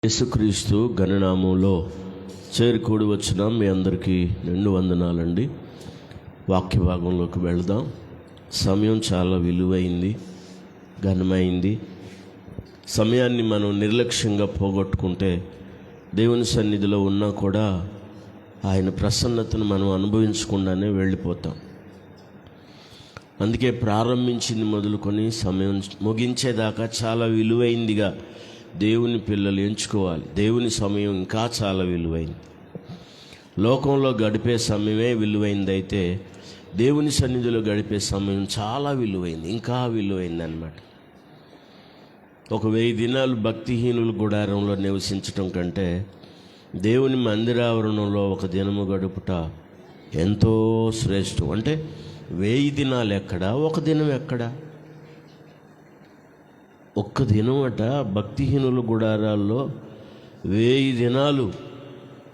యేసుక్రీస్తు ఘననామంలో చేరుకూడి వచ్చిన మీ అందరికీ నిండు వందనాలండి. వాక్య భాగంలోకి వెళదాం. సమయం చాలా విలువైంది, ఘనమైంది. సమయాన్ని మనం నిర్లక్ష్యంగా పోగొట్టుకుంటే దేవుని సన్నిధిలో ఉన్నా కూడా ఆయన ప్రసన్నతను మనం అనుభవించకుండానే వెళ్ళిపోతాం. అందుకే ప్రారంభించింది మొదలుకొని సమయం ముగించేదాకా చాలా విలువైందిగా దేవుని పిల్లలు ఎంచుకోవాలి. దేవుని సమయం ఇంకా చాలా విలువైంది. లోకంలో గడిపే సమయమే విలువైంది, అయితే దేవుని సన్నిధిలో గడిపే సమయం చాలా విలువైంది, ఇంకా విలువైంది అన్నమాట. 1000 దినాలు భక్తిహీనుల గుడారంలో నివసించటం కంటే దేవుని మందిరావరణంలో ఒక దినము గడుపుట ఎంతో శ్రేష్టం. అంటే 1000 దినాలు ఎక్కడా, ఒక దినం ఎక్కడా? ఒక్క దినం అట భక్తిహీనుల గుడారాల్లో 1000 దినాలు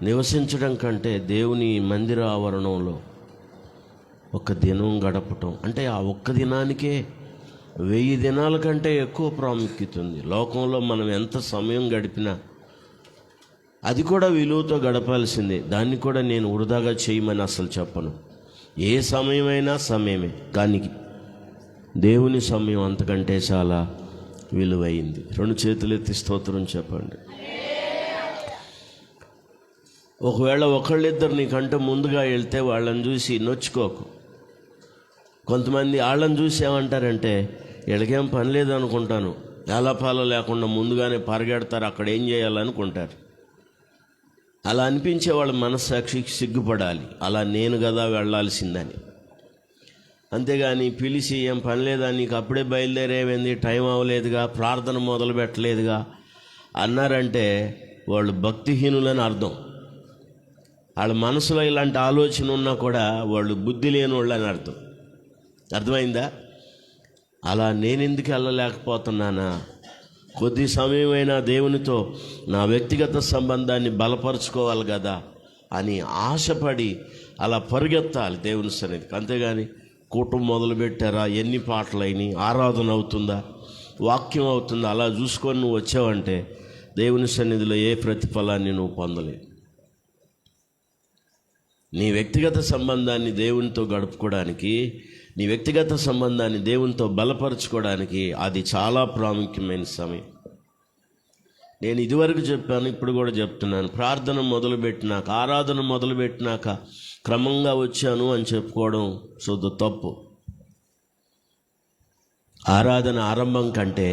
నివసించడం కంటే దేవుని మందిర ఆవరణంలో ఒక దినం గడపటం అంటే ఆ ఒక్క దినానికే 1000 దినాల కంటే ఎక్కువ ప్రాముఖ్యత ఉంది. లోకంలో మనం ఎంత సమయం గడిపినా అది కూడా విలువతో గడపాల్సిందే. దాన్ని కూడా నేను వృధాగా చేయమని అసలు చెప్పను. ఏ సమయమైనా సమయమే, కానీ దేవుని సమయం అంతకంటే చాలా విలువైంది. 2 చేతులు ఎత్తి స్తోత్రం చెప్పండి. ఒకవేళ ఒకళ్ళిద్దరు నీకంటే ముందుగా వెళ్తే వాళ్ళని చూసి నొచ్చుకోకు. కొంతమంది వాళ్ళని చూసి ఏమంటారంటే వీళ్ళకేం పని లేదు అనుకుంటాను, ఏలాపాల లేకుండా ముందుగానే పరిగెడతారు, అక్కడ ఏం చేయాలనుకుంటారు. అలా అనిపించే వాళ్ళ మనస్సాక్షికి సిగ్గుపడాలి, అలా నేను కదా వెళ్ళాల్సిందని. అంతేగాని పిలిచి ఏం పని లేదా, నీకు అప్పుడే బయలుదేరేమైంది, టైం అవ్వలేదుగా, ప్రార్థన మొదలు పెట్టలేదుగా అన్నారంటే వాళ్ళు భక్తిహీనులని అర్థం. వాళ్ళ మనసులో ఇలాంటి ఆలోచన ఉన్నా కూడా వాళ్ళు బుద్ధి లేని వాళ్ళు అని అర్థం. అర్థమైందా? అలా నేను ఎందుకు వెళ్ళలేకపోతున్నానా? కొద్ది సమయమైనా దేవునితో నా వ్యక్తిగత సంబంధాన్ని బలపరుచుకోవాలి కదా అని ఆశపడి అలా పరిగెత్తాలి దేవుని సన్నిధికి. అంతేగాని కుటుంబం మొదలుపెట్టారా, ఎన్ని పాటలైనా, ఆరాధన అవుతుందా, వాక్యం అవుతుందా, అలా చూసుకొని నువ్వు వచ్చావంటే దేవుని సన్నిధిలో ఏ ప్రతిఫలాన్ని నువ్వు పొందలేవు. నీ వ్యక్తిగత సంబంధాన్ని దేవునితో గడుపుకోవడానికి, నీ వ్యక్తిగత సంబంధాన్ని దేవునితో బలపరుచుకోవడానికి అది చాలా ప్రాముఖ్యమైన సమయం. నేను ఇదివరకు చెప్పాను, ఇప్పుడు కూడా చెప్తున్నాను. ప్రార్థన మొదలుపెట్టినాక, ఆరాధన మొదలుపెట్టినాక క్రమంగా వచ్చాను అని చెప్పుకోవడం శుద్ధ తప్పు. ఆరాధన ఆరంభం కంటే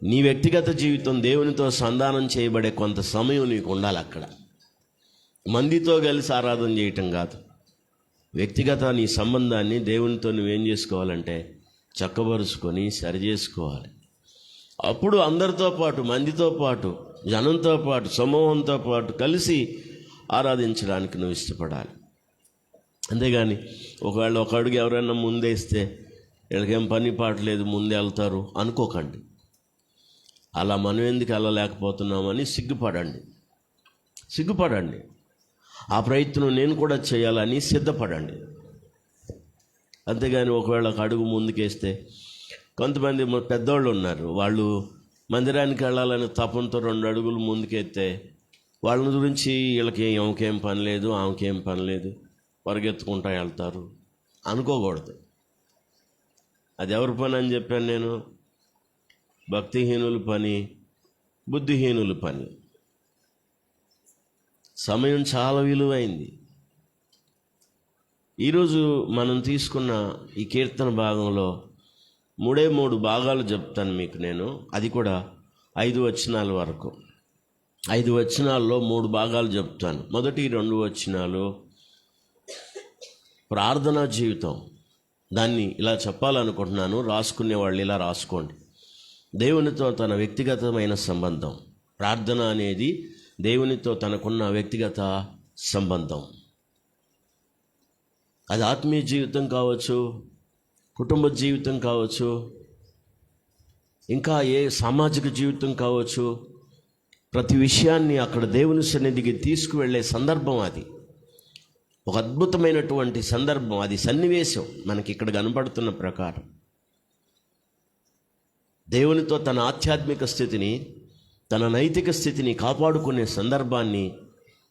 నీ వ్యక్తిగత జీవితం దేవునితో సంధానం చేయబడే కొంత సమయం నీకు ఉండాలి. అక్కడ మందితో కలిసి ఆరాధన చేయటం కాదు. వ్యక్తిగత నీ సంబంధాన్ని దేవునితో నువ్వేం చేసుకోవాలంటే చక్కబరుచుకొని సరి చేసుకోవాలి. అప్పుడు అందరితో పాటు, మందితో పాటు, జనంతో పాటు, సమూహంతో పాటు కలిసి ఆరాధించడానికి నువ్వు ఇష్టపడాలి. అంతేగాని ఒకవేళ ఒక అడుగు ఎవరైనా ముందేస్తే వీళ్ళకేం పని పాట లేదు, ముందే వెళ్తారు అనుకోకండి. అలా మనం ఎందుకు వెళ్ళలేకపోతున్నామని సిగ్గుపడండి. ఆ ప్రయత్నం నేను కూడా చేయాలని సిద్ధపడండి. అంతేగాని ఒకవేళ ఒక అడుగు ముందుకేస్తే, కొంతమంది పెద్దవాళ్ళు ఉన్నారు, వాళ్ళు మందిరానికి వెళ్ళాలని తపంతో 2 అడుగులు ముందుకెత్తే వాళ్ళ గురించి వీళ్ళకి ఆమెకేం పని లేదు, ఆమెకేం పని లేదు, పరిగెత్తుకుంటా వెళ్తారు అనుకోకూడదు. అది ఎవరి పని అని చెప్పాను నేను? భక్తిహీనుల పని, బుద్ధిహీనుల పని. సమయం చాలా విలువైంది. ఈరోజు మనం తీసుకున్న ఈ కీర్తన భాగంలో 3 భాగాలు చెప్తాను మీకు నేను. అది కూడా 5 వచనాల వరకు. 5 వచనాల్లో 3 భాగాలు చెప్తాను. మొదటి 2 వచనాలు ప్రార్థనా జీవితం. దాన్ని ఇలా చెప్పాలనుకుంటున్నాను, రాసుకునే వాళ్ళు ఇలా రాసుకోండి. దేవునితో తన వ్యక్తిగతమైన సంబంధం. ప్రార్థన అనేది దేవునితో తనకున్న వ్యక్తిగత సంబంధం. అది ఆత్మీయ జీవితం కావచ్చు, కుటుంబ జీవితం కావచ్చు, ఇంకా ఏ సామాజిక జీవితం కావచ్చు. ప్రతి విషయాన్ని అక్కడ దేవుని సన్నిధికి తీసుకువెళ్ళే సందర్భం అది. ఒక అద్భుతమైనటువంటి సందర్భం అది, సన్నివేశం మనకి ఇక్కడ కనపడుతున్న ప్రకారం. దేవునితో తన ఆధ్యాత్మిక స్థితిని తన నైతిక స్థితిని కాపాడుకునే సందర్భాన్ని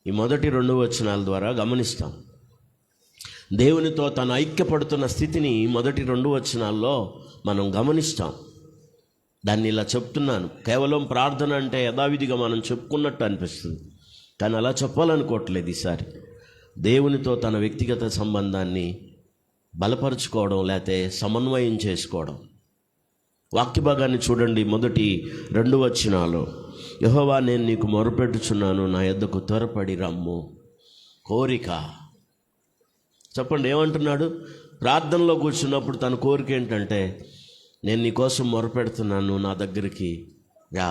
ఈ మొదటి 2 వచనాల ద్వారా గమనిస్తాం. దేవునితో తను ఐక్యపడుతున్న స్థితిని మొదటి 2 వచనాల్లో మనం గమనిస్తాం. దాన్ని ఇలా చెప్తున్నాను. కేవలం ప్రార్థన అంటే యథావిధిగా మనం చెప్పుకున్నట్టు అనిపిస్తుంది, కానీ అలా చెప్పాలనుకోవట్లేదు. ఈసారి దేవునితో తన వ్యక్తిగత సంబంధాన్ని బలపరుచుకోవడం, లేకపోతే సమన్వయం చేసుకోవడం. వాక్య భాగాన్ని చూడండి. మొదటి 2 వచనాలు, యెహోవా నేను నీకు మొరపెట్టుచున్నాను, నా యొద్దకు త్వరపడి రమ్ము. కోరిక. చెప్పండి, ఏమంటున్నాడు? ప్రార్థనలో కూర్చున్నప్పుడు తన కోరిక ఏంటంటే, నేను నీ కోసం మొరపెడుతున్నాను, నా దగ్గరికి రా.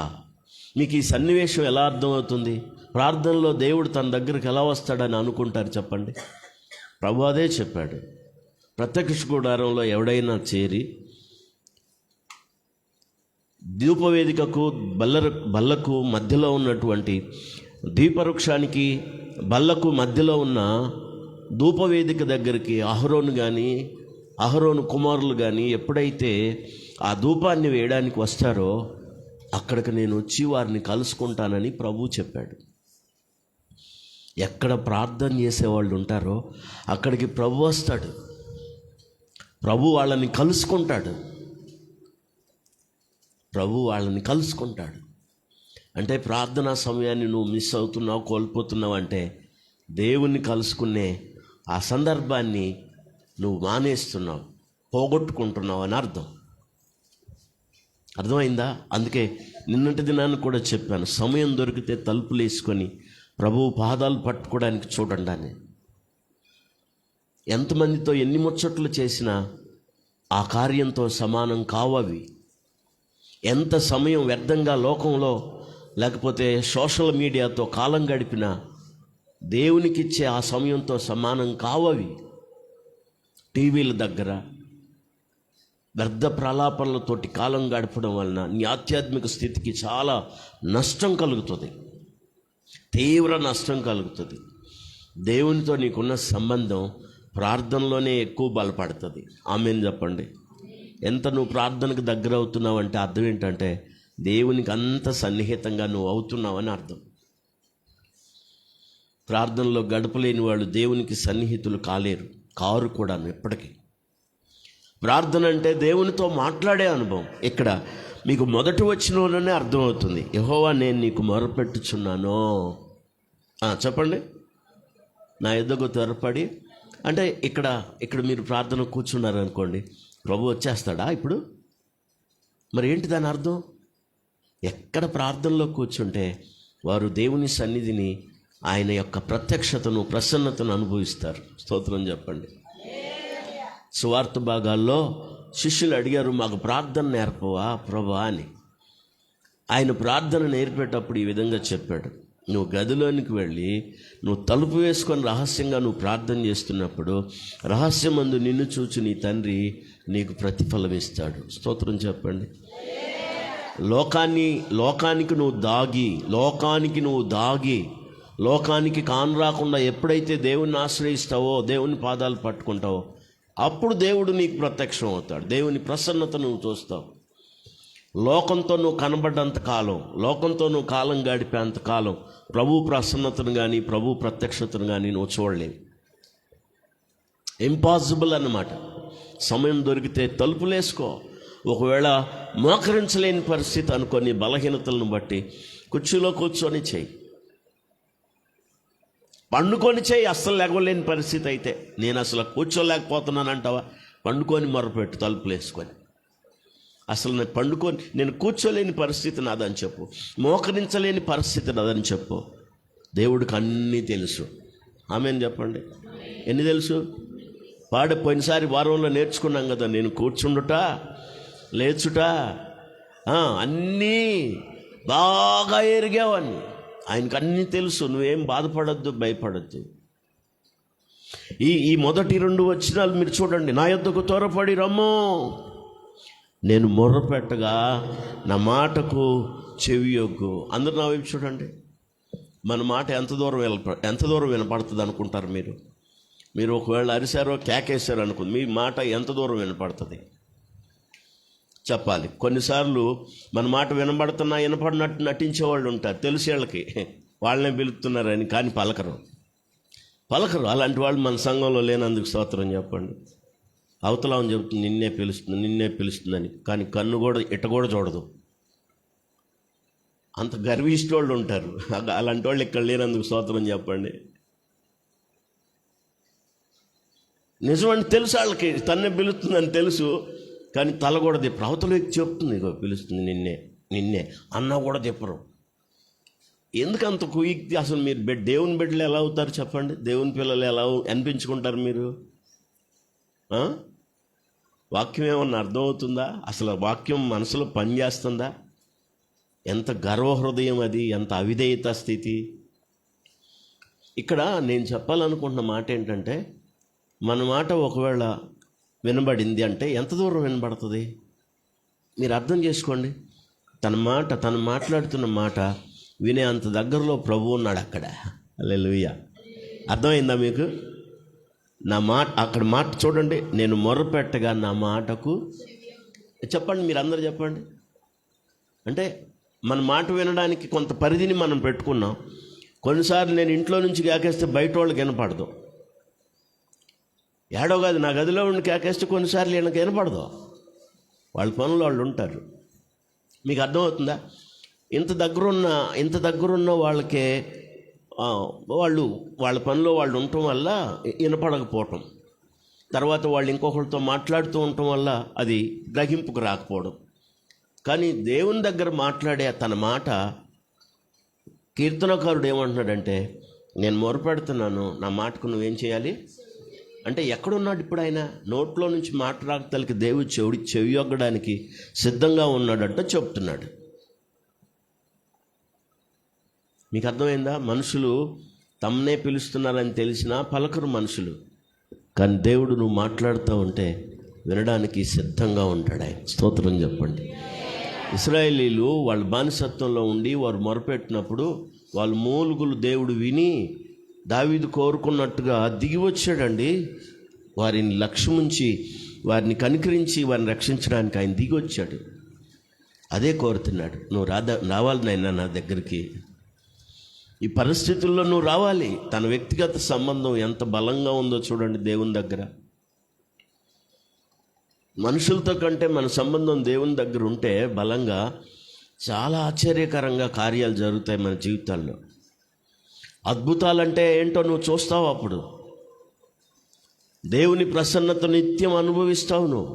మీకు ఈ సన్నివేశం ఎలా అర్థమవుతుంది? ప్రార్థనలో దేవుడు తన దగ్గరికి ఎలా వస్తాడని అనుకుంటారు చెప్పండి? ప్రభు అదే చెప్పాడు. ప్రత్యక్ష గుడారంలో ఎవడైనా చేరి ధూపవేదికకు బల్లకు మధ్యలో ఉన్నటువంటి దీపవృక్షానికి బల్లకు మధ్యలో ఉన్న ధూపవేదిక దగ్గరికి అహరోను కుమారులు కానీ ఎప్పుడైతే ఆ ధూపాన్ని వేయడానికి వస్తారో అక్కడికి నేను వచ్చి వారిని కలుసుకుంటానని ప్రభు చెప్పాడు. ఎక్కడ ప్రార్థన చేసేవాళ్ళు ఉంటారో అక్కడికి ప్రభు వస్తాడు. ప్రభు వాళ్ళని కలుసుకుంటాడు. అంటే ప్రార్థనా సమయాన్ని నువ్వు మిస్ అవుతున్నావు, కోల్పోతున్నావు అంటే దేవుణ్ణి కలుసుకునే ఆ సందర్భాన్ని నువ్వు మానేస్తున్నావు, పోగొట్టుకుంటున్నావు అని అర్థమైందా? అందుకే నిన్నటి దినాన్ని కూడా చెప్పాను, సమయం దొరికితే తలుపులు వేసుకొని ప్రభువు పాదాలు పట్టుకోవడానికి చూడండి అని. ఎంతమందితో ఎన్ని ముచ్చట్లు చేసినా ఆ కార్యంతో సమానం కావవి. ఎంత సమయం వ్యర్థంగా లోకంలో లేకపోతే సోషల్ మీడియాతో కాలం గడిపినా దేవునికిచ్చే ఆ సమయంతో సమానం కావవి. టీవీల దగ్గర వ్యర్థ ప్రలాపనలతోటి కాలం గడపడం వలన నీ ఆధ్యాత్మిక స్థితికి చాలా నష్టం కలుగుతుంది, తీవ్ర నష్టం కలుగుతుంది. దేవునితో నీకున్న సంబంధం ప్రార్థనలోనే ఎక్కువ బలపడుతుంది. ఆమేన్ చెప్పండి. ఎంత నువ్వు ప్రార్థనకు దగ్గర అవుతున్నావు అంటే అర్థం ఏంటంటే దేవునికి అంత సన్నిహితంగా నువ్వు అవుతున్నావని అర్థం. ప్రార్థనలో గడపలేని వాళ్ళు దేవునికి సన్నిహితులు కారు కూడా ఎప్పటికీ. ప్రార్థన అంటే దేవునితో మాట్లాడే అనుభవం. ఇక్కడ మీకు మొదటి వచనంలోనే అర్థమవుతుంది, యెహోవా నేను నీకు మొరపెట్టుచున్నాను. చెప్పండి, నా యొద్దకు త్వరపడి. అంటే ఇక్కడ మీరు ప్రార్థన కూర్చున్నారు అనుకోండి, ప్రభు వచ్చేస్తాడా ఇప్పుడు? మరి ఏంటి దాని అర్థం? ఎక్కడ ప్రార్థనలో కూర్చుంటే వారు దేవుని సన్నిధిని, ఆయన యొక్క ప్రత్యక్షతను, ప్రసన్నతను అనుభవిస్తారు. స్తోత్రం చెప్పండి. సువార్త భాగాల్లో శిష్యులు అడిగారు, మాకు ప్రార్థన నేర్పవా ప్రభా అని. ఆయన ప్రార్థన నేర్పేటప్పుడు ఈ విధంగా చెప్పాడు, నువ్వు గదిలోనికి వెళ్ళి నువ్వు తలుపు వేసుకొని రహస్యంగా నువ్వు ప్రార్థన చేస్తున్నప్పుడు రహస్యమందు నిన్ను చూచి నీ తండ్రి నీకు ప్రతిఫలం ఇస్తాడు. స్తోత్రం చెప్పండి. లోకానికి నువ్వు దాగి లోకానికి కానరాకుండా ఎప్పుడైతే దేవుణ్ణి ఆశ్రయిస్తావో, దేవుని పాదాలు పట్టుకుంటావో, అప్పుడు దేవుడు నీకు ప్రత్యక్షం అవుతాడు. దేవుని ప్రసన్నత నువ్వు చూస్తావు. లోకంతో నువ్వు కనబడ్డంత కాలం, లోకంతో నువ్వు కాలం గడిపేంత కాలం ప్రభు ప్రసన్నతను కానీ ప్రభు ప్రత్యక్షతను కానీ నువ్వు చూడలేవు. ఇంపాసిబుల్ అన్నమాట. సమయం దొరికితే తలుపులేసుకో. ఒకవేళ మోకరించలేని పరిస్థితి అనుకొని బలహీనతలను బట్టి కుర్చీలో కూర్చొని చేయి, పండుకొని చేయి. అస్సలు లేవలేని పరిస్థితి అయితే, నేను అసలు కూర్చోలేకపోతున్నాను అంటావా, పండుకొని మొరపెట్టు తలుపులు వేసుకొని. అసలు నేను కూర్చోలేని పరిస్థితి నాదని చెప్పు, మోకరించలేని పరిస్థితి నాదని చెప్పు. దేవుడికి అన్నీ తెలుసు. ఆమేన్ చెప్పండి. ఎన్ని తెలుసు? పోయినసారి వారంలో నేర్చుకున్నాం కదా, నేను కూర్చుండుట లేచుట అన్నీ బాగా ఎరిగేవాడిని. ఆయనకు అన్నీ తెలుసు. నువ్వేం బాధపడద్దు, భయపడద్దు. ఈ మొదటి 2 వచనాలు మీరు చూడండి. నా యొద్దకు త్వరపడి రమ్ము, నేను మొర్రపెట్టగా నా మాటకు చెవియొగ్గు. అందరు నా వైపు చూడండి. మన మాట ఎంత దూరం వినపడుతుంది అనుకుంటారు మీరు ఒకవేళ అరిశారో కేకేశారో అనుకుంది, మీ మాట ఎంత దూరం వినపడుతుంది? చెప్పాలి. కొన్నిసార్లు మన మాట వినబడుతున్నా వినపడినట్టు నటించేవాళ్ళు ఉంటారు, తెలుసు వీళ్ళకి వాళ్ళనే పిలుస్తున్నారని, కానీ పలకరు. అలాంటి వాళ్ళు మన సంఘంలో లేనందుకు స్తోత్రం చెప్పండి. అవతల చెబుతుంది నిన్నే పిలుస్తుందని, కానీ కన్ను కూడా ఇట్ట కూడా చూడదు. అంత గర్విష్టి వాళ్ళు ఉంటారు. అలాంటి వాళ్ళు ఇక్కడ లేనందుకు స్తోత్రం చెప్పండి. నిజమని తెలుసు వాళ్ళకి, తన్నే పిలుస్తుందని తెలుసు, కానీ తల కూడా తిప్పరు. అవతల వ్యక్తి చెప్తుంది ఇగో పిలుస్తుంది నిన్నే అన్నా కూడా తిప్పరు. ఎందుకు అంత కుయుక్తి? అసలు మీరు దేవుని బిడ్డలు ఎలా అవుతారు చెప్పండి? దేవుని పిల్లలు ఎలా అనిపించుకుంటారు మీరు? వాక్యం ఏమన్నా అర్థమవుతుందా? అసలు వాక్యం మనసులో పనిచేస్తుందా? ఎంత గర్వహృదయం అది, ఎంత అవిధేయత స్థితి. ఇక్కడ నేను చెప్పాలనుకుంటున్న మాట ఏంటంటే, మన మాట ఒకవేళ వినబడింది అంటే ఎంత దూరం వినబడుతుంది మీరు అర్థం చేసుకోండి. తను మాట్లాడుతున్న మాట వినే అంత దగ్గరలో ప్రభువు ఉన్నాడు అక్కడ. హల్లెలూయా. అర్థమైందా మీకు? నా మాట అక్కడ మాట చూడండి, నేను మొర్రపెట్టగా నా మాటకు చెప్పండి, మీరు అందరూ చెప్పండి. అంటే మన మాట వినడానికి కొంత పరిధిని మనం పెట్టుకున్నాం. కొన్నిసార్లు నేను ఇంట్లో నుంచి కేకేస్తే బయట వాళ్ళకి వినపడదు. ఏడో కాదు, నా గదిలో ఉండి కేకేస్తే కొన్నిసార్లు వీళ్ళకి వినపడదు. వాళ్ళ పనులు వాళ్ళు ఉంటారు. మీకు అర్థమవుతుందా? ఇంత దగ్గరున్న వాళ్ళకే వాళ్ళ పనిలో వాళ్ళు ఉండటం వల్ల వినపడకపోవటం, తర్వాత వాళ్ళు ఇంకొకరితో మాట్లాడుతూ ఉండటం వల్ల అది గ్రహింపుకు రాకపోవడం. కానీ దేవుని దగ్గర మాట్లాడే తన మాట, కీర్తనకారుడు ఏమంటున్నాడంటే, నేను మొరపెడుతున్నాను, నా మాటకు నువ్వేం చేయాలి అంటే, ఎక్కడున్నాడు ఇప్పుడు ఆయన? నోట్లో నుంచి మాట రాకతలకి దేవుడు చెవియొగ్గడానికి సిద్ధంగా ఉన్నాడంట చెప్తున్నాడు. మీకు అర్థమైందా? మనుషులు తమనే పిలుస్తున్నారని తెలిసినా పలకరు మనుషులు, కానీ దేవుడు నువ్వు మాట్లాడుతూ ఉంటే వినడానికి సిద్ధంగా ఉంటాడు ఆయన. స్తోత్రం చెప్పండి. ఇశ్రాయేలీలు వాళ్ళ బానిసత్వంలో ఉండి వారు మొరపెట్టినప్పుడు వాళ్ళ మూలుగులు దేవుడు విని దావీదు కోరుకున్నట్టుగా దిగి వచ్చాడండి. వారిని లక్ష్యముంచి వారిని కనికరించి వారిని రక్షించడానికి ఆయన దిగి వచ్చాడు. అదే కోరుతున్నాడు, నువ్వు రావాలి నాయనా నా దగ్గరికి. ఈ పరిస్థితుల్లో నువ్వు రావాలి. తన వ్యక్తిగత సంబంధం ఎంత బలంగా ఉందో చూడండి దేవుని దగ్గర. మనుషులతో కంటే మన సంబంధం దేవుని దగ్గర ఉంటే బలంగా చాలా ఆశ్చర్యకరంగా కార్యాలు జరుగుతాయి మన జీవితాల్లో. అద్భుతాలంటే ఏంటో నువ్వు చూస్తావు. అప్పుడు దేవుని ప్రసన్నత నిత్యం అనుభవిస్తావు నువ్వు.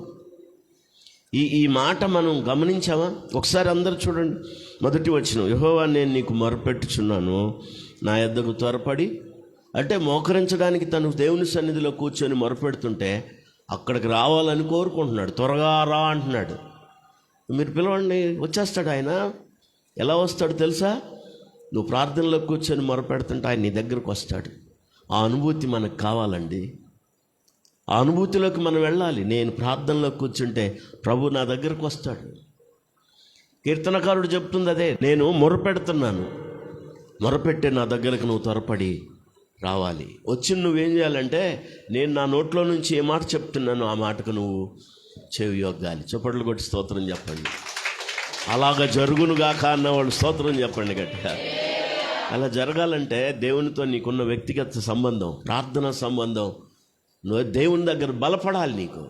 ఈ మాట మనం గమనించామా? ఒకసారి అందరు చూడండి. మొదటి వచనం, యెహోవా నేను నీకు మొరపెట్టుచున్నాను, నా యొద్దకు త్వరపడి. అంటే మోకరించడానికి తను దేవుని సన్నిధిలో కూర్చొని మొరపెడుతుంటే అక్కడికి రావాలని కోరుకుంటున్నాడు. త్వరగా రా అంటున్నాడు. మీరు పిలవండి, వచ్చేస్తాడు ఆయన. ఎలా వస్తాడు తెలుసా? నువ్వు ప్రార్థనలో కూర్చొని మొరపెడుతుంటే ఆయన నీ దగ్గరకు వస్తాడు. ఆ అనుభూతి మనకు కావాలండి. ఆ అనుభూతిలోకి మనం వెళ్ళాలి. నేను ప్రార్థనలో కూర్చుంటే ప్రభు నా దగ్గరకు వస్తాడు. కీర్తనకారుడు చెప్తుంది అదే, నేను మొరపెడుతున్నాను, మొరపెట్టే నా దగ్గరకు నువ్వు త్వరపడి రావాలి. వచ్చి నువ్వేం చేయాలంటే, నేను నా నోట్లో నుంచి ఏ మాట చెప్తున్నానో ఆ మాటకు నువ్వు చెవి యొగ్గాలి. చప్పట్లు కొట్టి స్తోత్రం చెప్పండి. అలాగ జరుగునుగాక అన్నవాళ్ళు స్తోత్రం చెప్పండి గట్టిగా. అలా జరగాలంటే దేవునితో నీకున్న వ్యక్తిగత సంబంధం, ప్రార్థన సంబంధం, నువ్వు దేవుని దగ్గర బలపడాలి. నీకు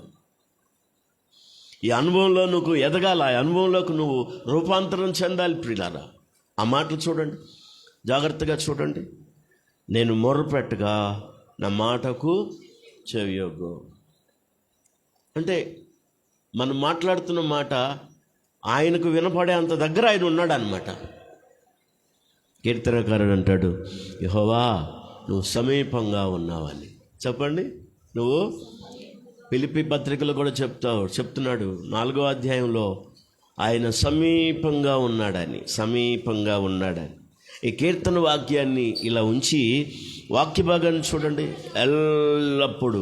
ఈ అనుభవంలో నువ్వు ఎదగాల, ఆ అనుభవంలోకి నువ్వు రూపాంతరం చెందాలి. ప్రియులారా, ఆ మాటలు చూడండి, జాగ్రత్తగా చూడండి. నేను మొర్రపెట్టగా నా మాటకు చెవియొగ్గు. అంటే మనం మాట్లాడుతున్న మాట ఆయనకు వినపడే అంత దగ్గర ఆయన ఉన్నాడు అన్నమాట. కీర్తనకారుడు అంటాడు, యెహోవా నువ్వు సమీపంగా ఉన్నావని. చెప్పండి, నువ్వు ఫిలిప్పీ పత్రికలో కూడా చెప్తున్నాడు 4వ అధ్యాయంలో ఆయన సమీపంగా ఉన్నాడని. ఈ కీర్తన వాక్యాన్ని ఇలా ఉంచి వాక్య భాగాన్ని చూడండి. ఎల్లప్పుడూ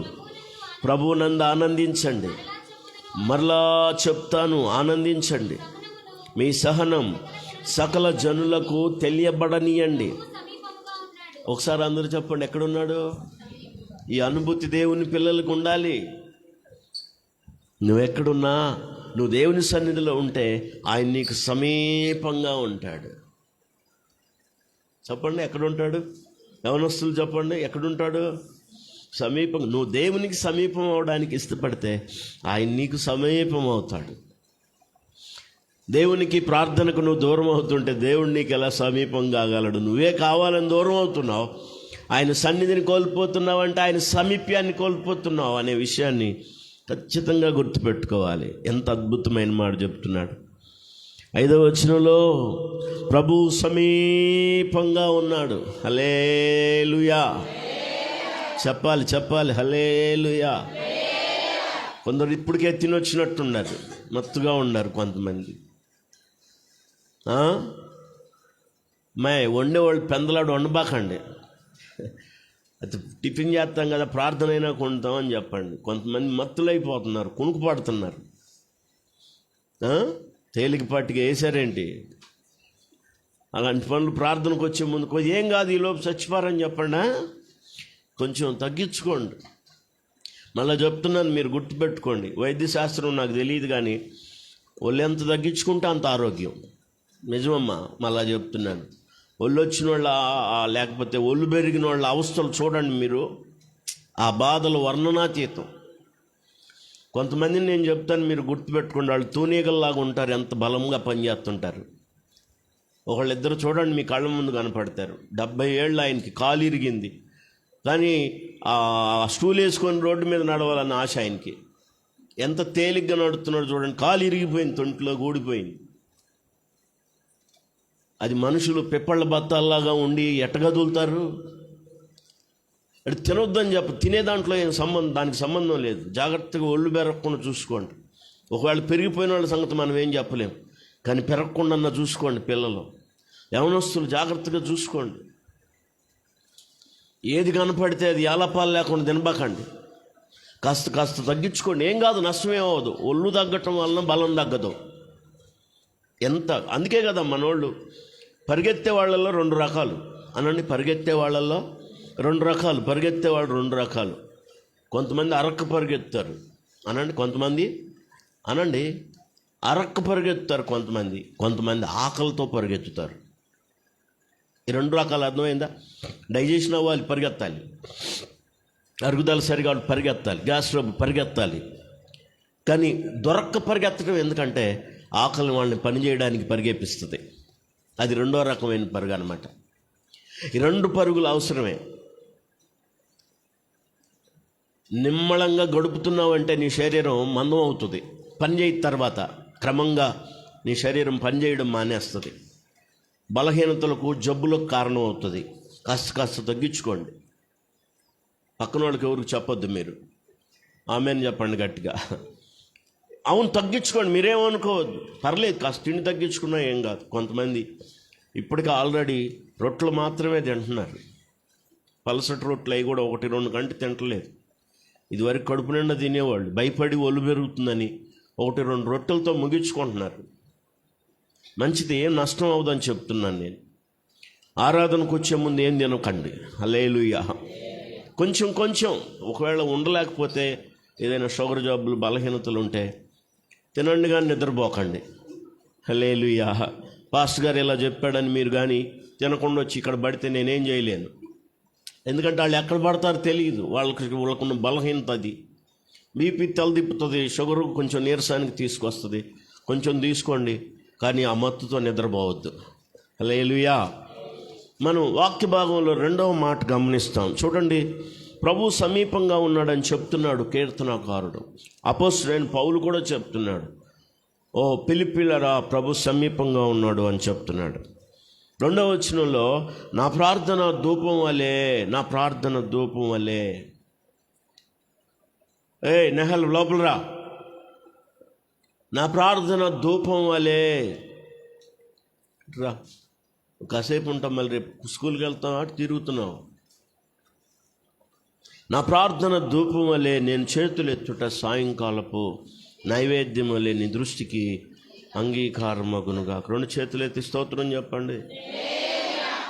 ప్రభువునందు ఆనందించండి. మరలా చెప్తాను, ఆనందించండి. మీ సహనం సకల జనులకు తెలియబడనీయండి. ఒకసారి అందరూ చెప్పండి, ఎక్కడున్నాడు? ఈ అనుభూతి దేవుని పిల్లలకు ఉండాలి. నువ్వెక్కడున్నా నువ్వు దేవుని సన్నిధిలో ఉంటే ఆయన నీకు సమీపంగా ఉంటాడు. చెప్పండి, ఎక్కడుంటాడు? యవనస్తులు చెప్పండి, ఎక్కడుంటాడు? సమీపం. నువ్వు దేవునికి సమీపం అవడానికి ఇష్టపడితే ఆయన నీకు సమీపం అవుతాడు. దేవునికి ప్రార్థనకు నువ్వు దూరం అవుతుంటే దేవుడు నీకు ఎలా సమీపం కాగలడు? నువ్వే కావాలని దూరం అవుతున్నావు. ఆయన సన్నిధిని కోల్పోతున్నావు అంటే ఆయన సమీప్యాన్ని కోల్పోతున్నావు అనే విషయాన్ని ఖచ్చితంగా గుర్తుపెట్టుకోవాలి. ఎంత అద్భుతమైన మాట చెప్తున్నాడు. 5వ వచనంలో ప్రభు సమీపంగా ఉన్నాడు. హల్లెలూయా చెప్పాలి హల్లెలూయా. కొందరు ఇప్పటికే తినొచ్చినట్టున్నారు, మత్తుగా ఉన్నారు కొంతమంది. వండేవాళ్ళు పెందలాడు వండబాకండి. అది టిఫిన్ చేస్తాం కదా, ప్రార్థన అయినా కొంటామని చెప్పండి. కొంతమంది మత్తులైపోతున్నారు, కునుకు పడుతున్నారు. తేలికపాటిగా వేసారేంటి? అలాంటి పనులు ప్రార్థనకు వచ్చే ముందు ఏం కాదు, ఈలోపు చచ్చిపోరని చెప్పండి. కొంచెం తగ్గించుకోండి. మళ్ళీ చెప్తున్నాను, మీరు గుర్తుపెట్టుకోండి. వైద్యశాస్త్రం నాకు తెలియదు కానీ ఒళ్ళు ఎంత తగ్గించుకుంటే అంత ఆరోగ్యం. నిజమమ్మా, మళ్ళా చెప్తున్నాను. ఒళ్ళు వచ్చిన వాళ్ళ లేకపోతే ఒళ్ళు పెరిగిన వాళ్ళ అవస్థలు చూడండి మీరు. ఆ బాధలు వర్ణనాతీతం. కొంతమందిని నేను చెప్తాను, మీరు గుర్తుపెట్టుకోండి. వాళ్ళు తూనీగల్లాగా ఉంటారు, ఎంత బలంగా పనిచేస్తుంటారు. ఒకళ్ళిద్దరు చూడండి, మీ కళ్ళ ముందు కనపడతారు. 70 ఏళ్ళు ఆయనకి కాలు ఇరిగింది, కానీ ఆ స్టూల్ వేసుకొని రోడ్డు మీద నడవాలన్న ఆశ ఆయనకి. ఎంత తేలిగ్గా నడుస్తున్నాడు చూడండి. కాలు ఇరిగిపోయింది, తొంట్లో గూడిపోయింది. అది మనుషులు పిప్పళ్ళ బత్తాల్లాగా ఉండి ఎట్టగదులుతారు? అది తినొద్దని తినే దాంట్లో ఏం దానికి సంబంధం లేదు. జాగ్రత్తగా ఒళ్ళు పెరగకుండా చూసుకోండి. ఒకవేళ పెరిగిపోయిన వాళ్ళ సంగతి మనం ఏం చెప్పలేం, కానీ పెరగకుండా చూసుకోండి. పిల్లలు, యవనస్తులు జాగ్రత్తగా చూసుకోండి. ఏది కనపడితే అది ఏలపాలు లేకుండా తినబాకండి. కాస్త తగ్గించుకోండి. ఏం కాదు, నష్టమేం అవ్వదు. ఒళ్ళు తగ్గటం వలన బలం తగ్గదు. అందుకే కదా మనోళ్ళు పరిగెత్తే వాళ్ళల్లో 2 రకాలు అనండి. పరిగెత్తే వాళ్ళల్లో 2 రకాలు. పరిగెత్తేవాళ్ళు 2 రకాలు. కొంతమంది అరక్క పరిగెత్తారు అనండి. కొంతమంది అనండి అరక్క పరిగెత్తారు. కొంతమంది ఆకలితో పరిగెత్తుతారు. ఈ 2 రకాలు అర్థమైందా? డైజెషన్ అవ్వాలి, పరిగెత్తాలి. అరుగుదల సరిగా పరిగెత్తాలి. గ్యాస్ ట్రబుల్ పరిగెత్తాలి. కానీ దొరక్క పరిగెత్తడం ఎందుకంటే ఆకలి వాళ్ళని పని చేయడానికి పరిగెప్పిస్తుంది. అది 2వ రకమైన పరుగు అనమాట. ఈ 2 పరుగులు అవసరమే. నిమ్మళంగా గడుపుతున్నావంటే నీ శరీరం మందం అవుతుంది. పని చేయిన తర్వాత క్రమంగా నీ శరీరం పనిచేయడం మానేస్తుంది. బలహీనతలకు, జబ్బులకు కారణం అవుతుంది. కాస్త తగ్గించుకోండి. పక్కన వాళ్ళకి ఎవరికి చెప్పొద్దు. మీరు ఆమెను చెప్పండి గట్టిగా. అవును, తగ్గించుకోండి, మీరేమనుకోవద్దు. పర్లేదు, కాస్త తిండి తగ్గించుకున్నా ఏం కాదు. కొంతమంది ఇప్పటికీ ఆల్రెడీ రొట్టెలు మాత్రమే తింటున్నారు. పలసటి రొట్టెలు అవి కూడా 1-2 గంటలు తింటలేదు. ఇదివరకు కడుపు నిండా తినేవాళ్ళు, భయపడి ఒళ్ళు పెరుగుతుందని 1-2 రొట్టెలతో ముగించుకుంటున్నారు. మంచిది, ఏం నష్టం అవుదని చెప్తున్నాను నేను. ఆరాధనకు వచ్చే ముందు ఏం తినకండి. హల్లెలూయా. కొంచెం ఒకవేళ ఉండలేకపోతే, ఏదైనా షుగర్ జబ్బులు, బలహీనతలు ఉంటే తినండి, కానీ నిద్రపోకండి. హల్లెలూయా. పాస్టర్ గారు ఇలా చెప్పాడని మీరు కానీ తినకుండా వచ్చి ఇక్కడ పడితే నేనేం చేయలేను. ఎందుకంటే వాళ్ళు ఎక్కడ పడతారో తెలియదు. వాళ్ళకున్న బలహీనత అది. బీపీ తలదిప్పుతుంది, షుగర్ కొంచెం నీరసానికి తీసుకొస్తుంది. కొంచెం తీసుకోండి, కానీ ఆ మత్తుతో నిద్రపోవద్దు. హల్లెలూయా. మనం వాక్య భాగంలో 2వ మాట గమనిస్తాం. చూడండి, ప్రభు సమీపంగా ఉన్నాడని చెప్తున్నాడు కీర్తనాకారుడు. అపోస్తలుడైన పౌలు కూడా చెప్తున్నాడు, ఓ పిలిపిల్లరా, ప్రభు సమీపంగా ఉన్నాడు అని చెప్తున్నాడు. 2వ వచనంలో నా ప్రార్థన ధూపం వలె. నెహల్ లోపలరా. నా ప్రార్థన ధూపం వలె. రా, కాసేపు ఉంటాం, మళ్ళీ రేపు స్కూల్కి వెళ్తాం, అటు తిరుగుతున్నావు. నా ప్రార్థన ధూపం వలె నేను చేతులెత్తుట సాయంకాలపు నైవేద్యం వలె నీ దృష్టికి అంగీకారమగునుగా. 2 చేతులు ఎత్తి స్తోత్రం చెప్పండి.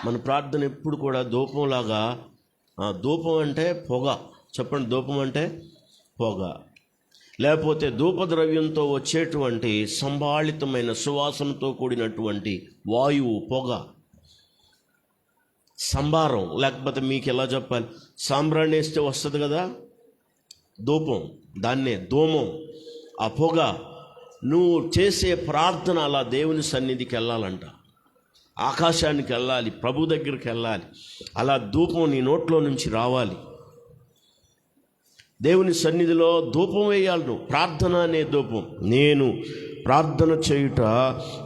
మన ప్రార్థన ఎప్పుడు కూడా ధూపంలాగా. ధూపం అంటే పొగ. చెప్పండి, ధూపం అంటే పొగ. లేకపోతే ధూపద్రవ్యంతో వచ్చేటువంటి సంభాళితమైన సువాసనతో కూడినటువంటి వాయువు, పొగ, సంభారం, లేకపోతే మీకు ఎలా చెప్పాలి, సాంబ్రాణి వేస్తే వస్తుంది కదా ధూపం, దాన్నే ధూమం, ఆ పొగ. నువ్వు చేసే ప్రార్థన అలా దేవుని సన్నిధికి వెళ్ళాలంట, ఆకాశానికి వెళ్ళాలి, ప్రభు దగ్గరికి వెళ్ళాలి. అలా ధూపం నీ నోట్లో నుంచి రావాలి. దేవుని సన్నిధిలో ధూపం వేయాలి నువ్వు. ప్రార్థన అనే ధూపం. నేను ప్రార్థన చేయుట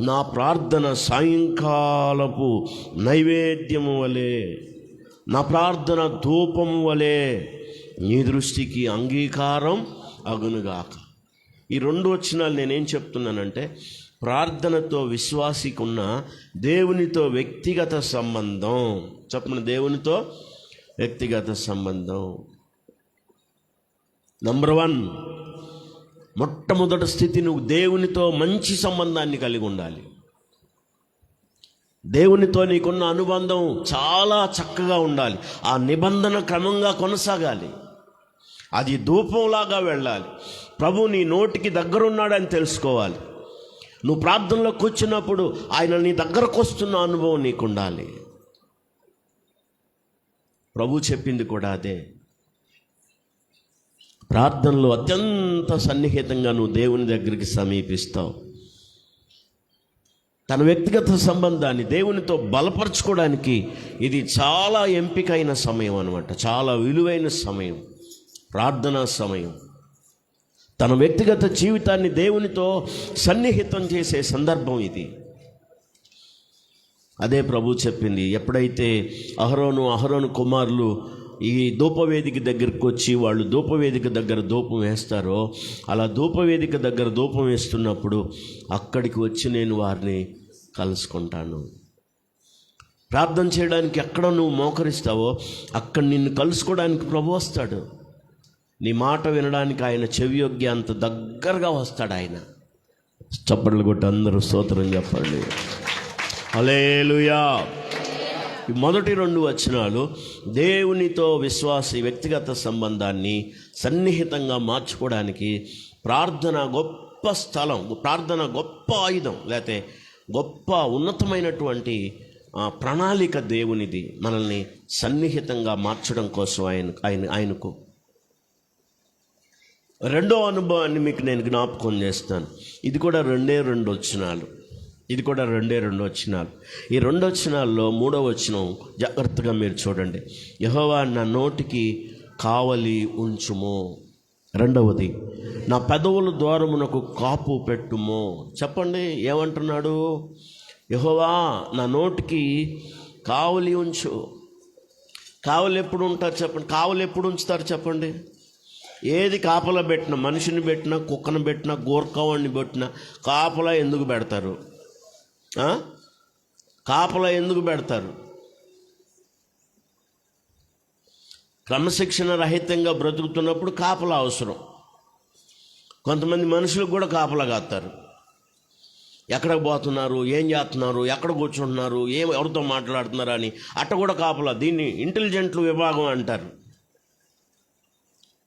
నా ప్రార్థన సాయంకాలపు నైవేద్యము వలె, నా ప్రార్థన ధూపము వలె నీ దృష్టికి అంగీకారం అగునుగాక. ఈ 2 వచనాలు నేనేం చెప్తున్నానంటే, ప్రార్థనతో విశ్వాసికి ఉన్న దేవునితో వ్యక్తిగత సంబంధం. చెప్పండి, దేవునితో వ్యక్తిగత సంబంధం. నంబర్ 1, మొట్టమొదటి స్థితి, నువ్వు దేవునితో మంచి సంబంధాన్ని కలిగి ఉండాలి. దేవునితో నీకున్న అనుబంధం చాలా చక్కగా ఉండాలి. ఆ నిబంధన క్రమంగా కొనసాగాలి. అది ధూపంలాగా వెళ్ళాలి. ప్రభు నీ నోటికి దగ్గరున్నాడని తెలుసుకోవాలి. నువ్వు ప్రార్థనలో కూర్చున్నప్పుడు ఆయన నీ దగ్గరకు వస్తున్న అనుభవం నీకు ఉండాలి. ప్రభు చెప్పింది కూడా అదే. ప్రార్థనలో అత్యంత సన్నిహితంగా నువ్వు దేవుని దగ్గరికి సమీపిస్తావు. తన వ్యక్తిగత సంబంధాన్ని దేవునితో బలపరచుకోవడానికి ఇది చాలా ఎంపికైన సమయం అన్నమాట. చాలా విలువైన సమయం, ప్రార్థనా సమయం. తన వ్యక్తిగత జీవితాన్ని దేవునితో సన్నిహితం చేసే సందర్భం ఇది. అదే ప్రభు చెప్పింది. ఎప్పుడైతే అహరోను కుమారులు ఈ ధూపవేదిక దగ్గరికి వచ్చి వాళ్ళు ధూపవేదిక దగ్గర ధూపం వేస్తారో, అలా ధూపవేదిక దగ్గర ధూపం వేస్తున్నప్పుడు అక్కడికి వచ్చి నేను వారిని కలుసుకుంటాను. ప్రార్థన చేయడానికి ఎక్కడ నువ్వు మోకరిస్తావో అక్కడ నిన్ను కలుసుకోవడానికి ప్రభు వస్తాడు. నీ మాట వినడానికి ఆయన చెవియొగ్గి అంత దగ్గరగా వస్తాడు ఆయన. చప్పట్లు కొట్టి అందరూ స్తోత్రం చెప్పండి. హల్లెలూయా. ఈ మొదటి 2 వచనాలు దేవునితో విశ్వాసి వ్యక్తిగత సంబంధాన్ని సన్నిహితంగా మార్చుకోవడానికి ప్రార్థన గొప్ప స్థలం, ప్రార్థన గొప్ప ఆయుధం, లేకపోతే గొప్ప ఉన్నతమైనటువంటి ప్రణాళిక దేవునిది, మనల్ని సన్నిహితంగా మార్చడం కోసం ఆయనకు. 2వ అనుభవాన్ని మీకు నేను జ్ఞాపకం చేస్తాను. ఇది కూడా 2 వచనాలు. ఈ 2 వచనాల్లో 3వ వచనం జాగ్రత్తగా మీరు చూడండి. యెహోవా నా నోటికి కావలి ఉంచుము. 2వది, నా పెదవుల ద్వారమునకు కాపు పెట్టుము. చెప్పండి, ఏమంటున్నాడు? యెహోవా నా నోటికి కావలి ఉంచు. కావలి ఎప్పుడు ఉంటారు చెప్పండి? కావలి ఎప్పుడు ఉంచుతారు చెప్పండి? ఏది కాపలా పెట్టినా, మనిషిని పెట్టినా, కుక్కను పెట్టినా, గోర్ఖవాడిని పెట్టినా కాపలా ఎందుకు పెడతారు? కాపలా ఎందుకు పెడతారు? క్రమశిక్షణ రహితంగా బ్రతుకుతున్నప్పుడు కాపలా అవసరం. కొంతమంది మనుషులకు కూడా కాపలా కాస్తారు. ఎక్కడికి పోతున్నారు, ఏం చేస్తున్నారు, ఎక్కడ కూర్చుంటున్నారు, ఎవరితో మాట్లాడుతున్నారు అని అట్ట కూడా కాపలా. దీన్ని ఇంటెలిజెంట్లు విభాగం అంటారు.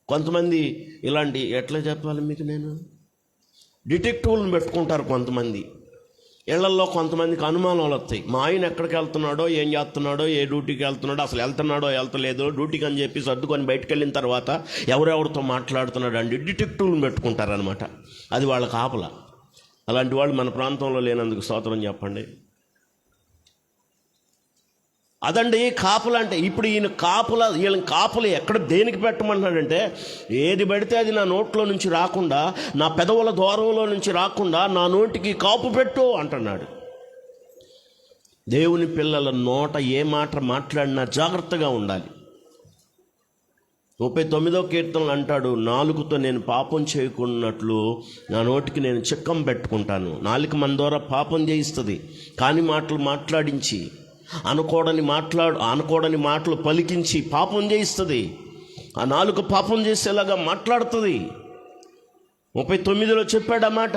కొంతమంది ఇలాంటి, ఎట్లా చెప్పాలి మీకు నేను, డిటెక్టివ్లను పెట్టుకుంటారు కొంతమంది. ఇళ్లల్లో కొంతమందికి అనుమానాలు వస్తాయి. మా ఆయన ఎక్కడికి వెళ్తున్నాడో, ఏం చేస్తున్నాడో, ఏ డ్యూటీకి వెళ్తున్నాడో, అసలు వెళ్తున్నాడో వెళ్తలేదో, డ్యూటీకి అని చెప్పి సర్దుకొని బయటకు వెళ్ళిన తర్వాత ఎవరెవరితో మాట్లాడుతున్నాడు అండి డిటెక్టివ్లను పెట్టుకుంటారనమాట. అది వాళ్ళ కాపలా. అలాంటి వాళ్ళు మన ప్రాంతంలో లేనందుకు స్తోత్రం చెప్పండి. అదండి కాపులా అంటే. ఇప్పుడు వీళ్ళని కాపులు ఎక్కడ దేనికి పెట్టమన్నాడంటే, ఏది పడితే అది నా నోట్లో నుంచి రాకుండా, నా పెదవుల ద్వారంలో నుంచి రాకుండా నా నోటికి కాపు పెట్టు అంటున్నాడు. దేవుని పిల్లల నోట ఏ మాట మాట్లాడినా జాగ్రత్తగా ఉండాలి. 39వ కీర్తనలు అంటాడు, నాలుకతో నేను పాపం చేయకున్నట్లు నా నోటికి నేను చిక్కం పెట్టుకుంటాను. నాలుక మన ద్వారా పాపం చేయిస్తుంది. కాని మాటలు మాట్లాడించి, అనుకోడని మాటలు పలికించి పాపం చేయిస్తుంది. ఆ నాలుక పాపం చేసేలాగా మాట్లాడుతుంది. 39లో చెప్పాడన్నమాట,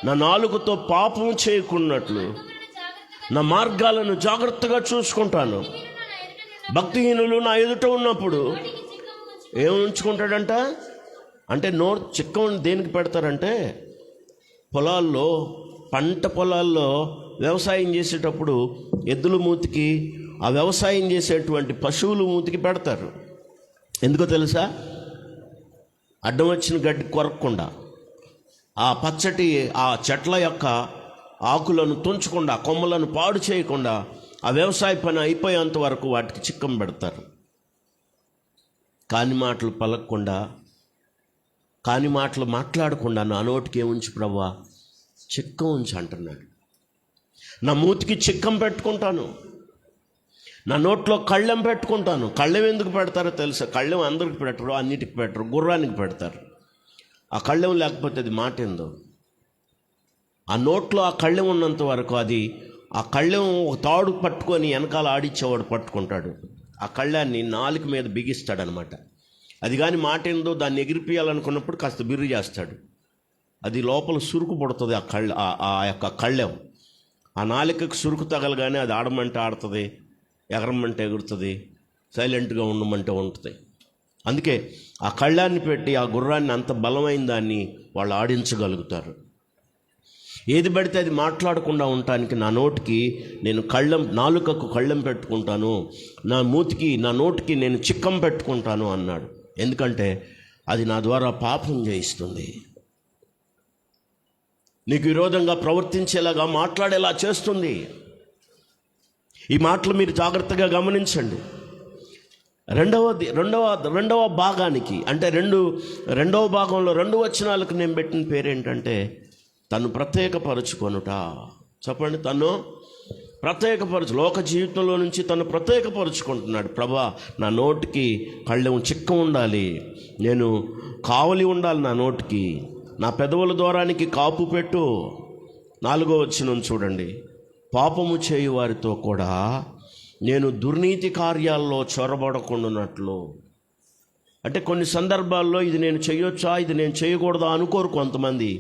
నా నాలుకతో పాపం చేయకున్నట్లు నా మార్గాలను జాగ్రత్తగా చూసుకుంటాను. భక్తిహీనులు నా ఎదుట ఉన్నప్పుడు ఏం ఉంచుకుంటాడంట? అంటే నోరు చిక్కం దేనికి పెడతారంటే పొలాల్లో, పంట పొలాల్లో వ్యవసాయం చేసేటప్పుడు ఎద్దుల మూతికి, ఆ వ్యవసాయం చేసేటువంటి పశువుల మూతికి పెడతారు. ఎందుకో తెలుసా? అడ్డం వచ్చిన గడ్డి కొరకకుండా, ఆ పచ్చటి ఆ చెట్ల యొక్క ఆకులను తుంచకుండా, కొమ్మలను పాడు చేయకుండా, ఆ వ్యవసాయ పని అయిపోయేంత వరకు వాటికి చిక్కం పెడతారు. కాని మాటలు పలకకుండా, కాని మాటలు మాట్లాడకుండా నా నోటికి ఏముంచి ప్రభువా? చిక్కం ఉంచి అంటున్నాడు. నా మూతికి చిక్కం పెట్టుకుంటాను, నా నోట్లో కళ్ళెం పెట్టుకుంటాను. కళ్ళెం ఎందుకు పెడతారో తెలుసా? కళ్ళెం అందరికి పెట్టరు, అన్నిటికి పెట్టరు, గుర్రానికి పెడతారు. ఆ కళ్ళెం లేకపోతే అది మాట ఏందో. ఆ నోట్లో ఆ కళ్ళెం ఉన్నంత వరకు అది, ఆ కళ్ళెం ఒక తాడు పట్టుకొని వెనకాల ఆడిచ్చేవాడు పట్టుకుంటాడు. ఆ కళ్ళాన్ని నాలుక మీద బిగిస్తాడనమాట. అది కానీ మాట ఏందో దాన్ని ఎగిరిపియాలనుకున్నప్పుడు కాస్త బిర్రు చేస్తాడు. అది లోపల సురుకు పుడుతుంది. ఆ యొక్క కళ్ళెం ఆ నాలుకకు సురుకు తగలగానే అది ఆడమంటే ఆడుతుంది, ఎగరమంటే ఎగురుతుంది, సైలెంట్గా ఉండమంటే ఉంటుంది. అందుకే ఆ కళ్ళాన్ని పెట్టి ఆ గుర్రాన్ని అంత బలమైన దాన్ని వాళ్ళు ఆడించగలుగుతారు. ఏది పడితే అది మాట్లాడకుండా ఉండటానికి నా నోటికి నేను నాలుకకు కళ్ళెం పెట్టుకుంటాను, నా మూతికి, నా నోటికి నేను చిక్కం పెట్టుకుంటాను అన్నాడు. ఎందుకంటే అది నా ద్వారా పాపం చేయిస్తుంది, నీకు విరోధంగా ప్రవర్తించేలాగా మాట్లాడేలా చేస్తుంది. ఈ మాటలు మీరు జాగ్రత్తగా గమనించండి. రెండవ భాగానికి, అంటే రెండవ భాగంలో 2 వచనాలకు నేను పెట్టిన పేరేంటంటే తను ప్రత్యేకపరుచుకొనుట. చెప్పండి, తను లోక జీవితంలో నుంచి తను ప్రత్యేకపరుచుకుంటున్నాడు. ప్రభా, నా నోటికి కళ్ళెం చిక్క ఉండాలి, నేను కావలి ఉండాలి, నా నోటికి, నా పెదవుల ద్వారానికి కాపు పెట్టు. 4వ వచనం చూడండి. పాపము చేయు వారితో కూడా నేను దుర్నీతి కార్యాల్లో చొరబడకుండానట్లు. అంటే కొన్ని సందర్భాల్లో ఇది నేను చేయొచ్చా, ఇది నేను చేయకూడదా అనుకోరు కొంతమంది.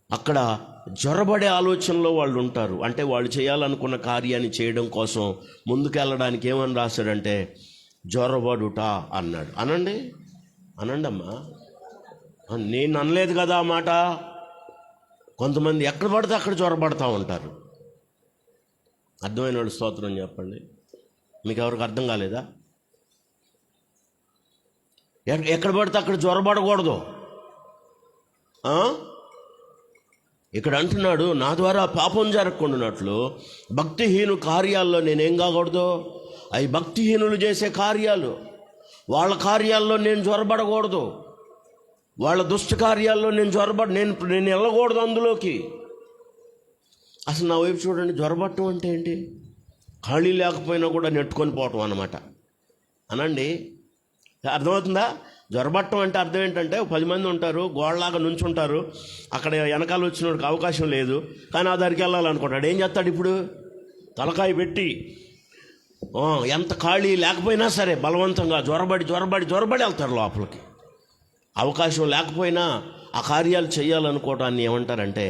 అక్కడ జొరబడే ఆలోచనలో వాళ్ళు ఉంటారు. అంటే వాళ్ళు చేయాలనుకున్న కార్యాన్ని చేయడం కోసం ముందుకెళ్ళడానికి ఏమని రాశాడంటే జొరబడుట అన్నాడు. అనండి అమ్మా, నేను అనలేదు కదా ఆ మాట. కొంతమంది ఎక్కడ పడితే అక్కడ జొరబడతా ఉంటారు. అర్థమైన వాళ్ళు స్తోత్రం చెప్పండి. మీకు ఎవరికి అర్థం కాలేదా? ఎక్కడ పడితే అక్కడ జొరబడకూడదు. ఇక్కడ అంటున్నాడు, నా ద్వారా పాపం జరగకుండానట్లు భక్తిహీను కార్యాల్లో నేనేం కాకూడదు. అవి భక్తిహీనులు చేసే కార్యాలు, వాళ్ళ కార్యాల్లో నేను జొరబడకూడదు. వాళ్ళ దుష్ట కార్యాల్లో నేను వెళ్ళకూడదు అందులోకి. అసలు నా వైపు చూడండి, జొరబట్టం అంటే ఏంటి? ఖాళీ లేకపోయినా కూడా నెట్టుకొని పోవటం అన్నమాట. అనండి, అర్థమవుతుందా? జొరబట్టం అంటే అర్థం ఏంటంటే 10 మంది ఉంటారు, గోడలాగా నుంచుంటారు, అక్కడ వెనకాల వచ్చినోడికి అవకాశం లేదు, కానీ ఆ దారికి వెళ్ళాలనుకుంటాడు. ఏం చేస్తాడు? ఇప్పుడు తలకాయ పెట్టి ఎంత ఖాళీ లేకపోయినా సరే బలవంతంగా జొరబడి వెళ్తారు లోపలికి. అవకాశం లేకపోయినా ఆ కార్యాలు చేయాలనుకోవటాన్ని ఏమంటారంటే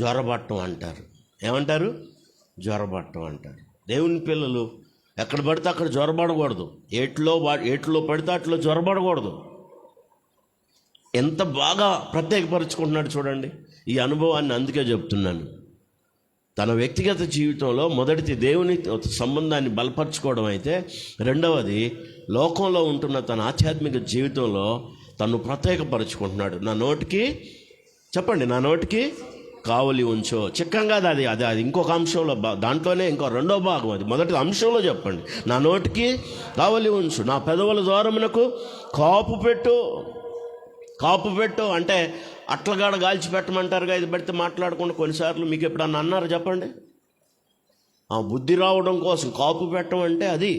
జొరబట్టం అంటారు. ఏమంటారు? జొరబట్టం అంటారు. దేవుని పిల్లలు ఎక్కడ పడితే అక్కడ జొరబడకూడదు. ఏట్లో పడితే అట్లో జొరబడకూడదు. ఎంత బాగా ప్రత్యేకపరుచుకుంటున్నాడు చూడండి. ఈ అనుభవాన్ని అందుకే చెప్తున్నాను. తన వ్యక్తిగత జీవితంలో మొదటిది దేవుని సంబంధాన్ని బలపరచుకోవడం అయితే, రెండవది లోకంలో ఉంటున్న తన ఆధ్యాత్మిక జీవితంలో తను ప్రత్యేకపరుచుకుంటున్నాడు. నా నోటికి చెప్పండి, నా నోటికి కావలి ఉంచో. చిక్కంగా అది ఇంకొక అంశంలో, దాంట్లోనే ఇంకో 2వ భాగం. అది మొదటి అంశంలో చెప్పండి. నా నోటికి కావలి ఉంచు, నా పెదవుల ద్వారమునకు కాపు పెట్టు అంటే అట్లగాడ గాల్చి పెట్టమంటారుగా. ఇది పెడితే మాట్లాడకుండా కొన్నిసార్లు మీకు ఎప్పుడన్నా అన్నారు చెప్పండి? ఆ బుద్ధి రావడం కోసం కాపు పెట్టడం అంటే అది.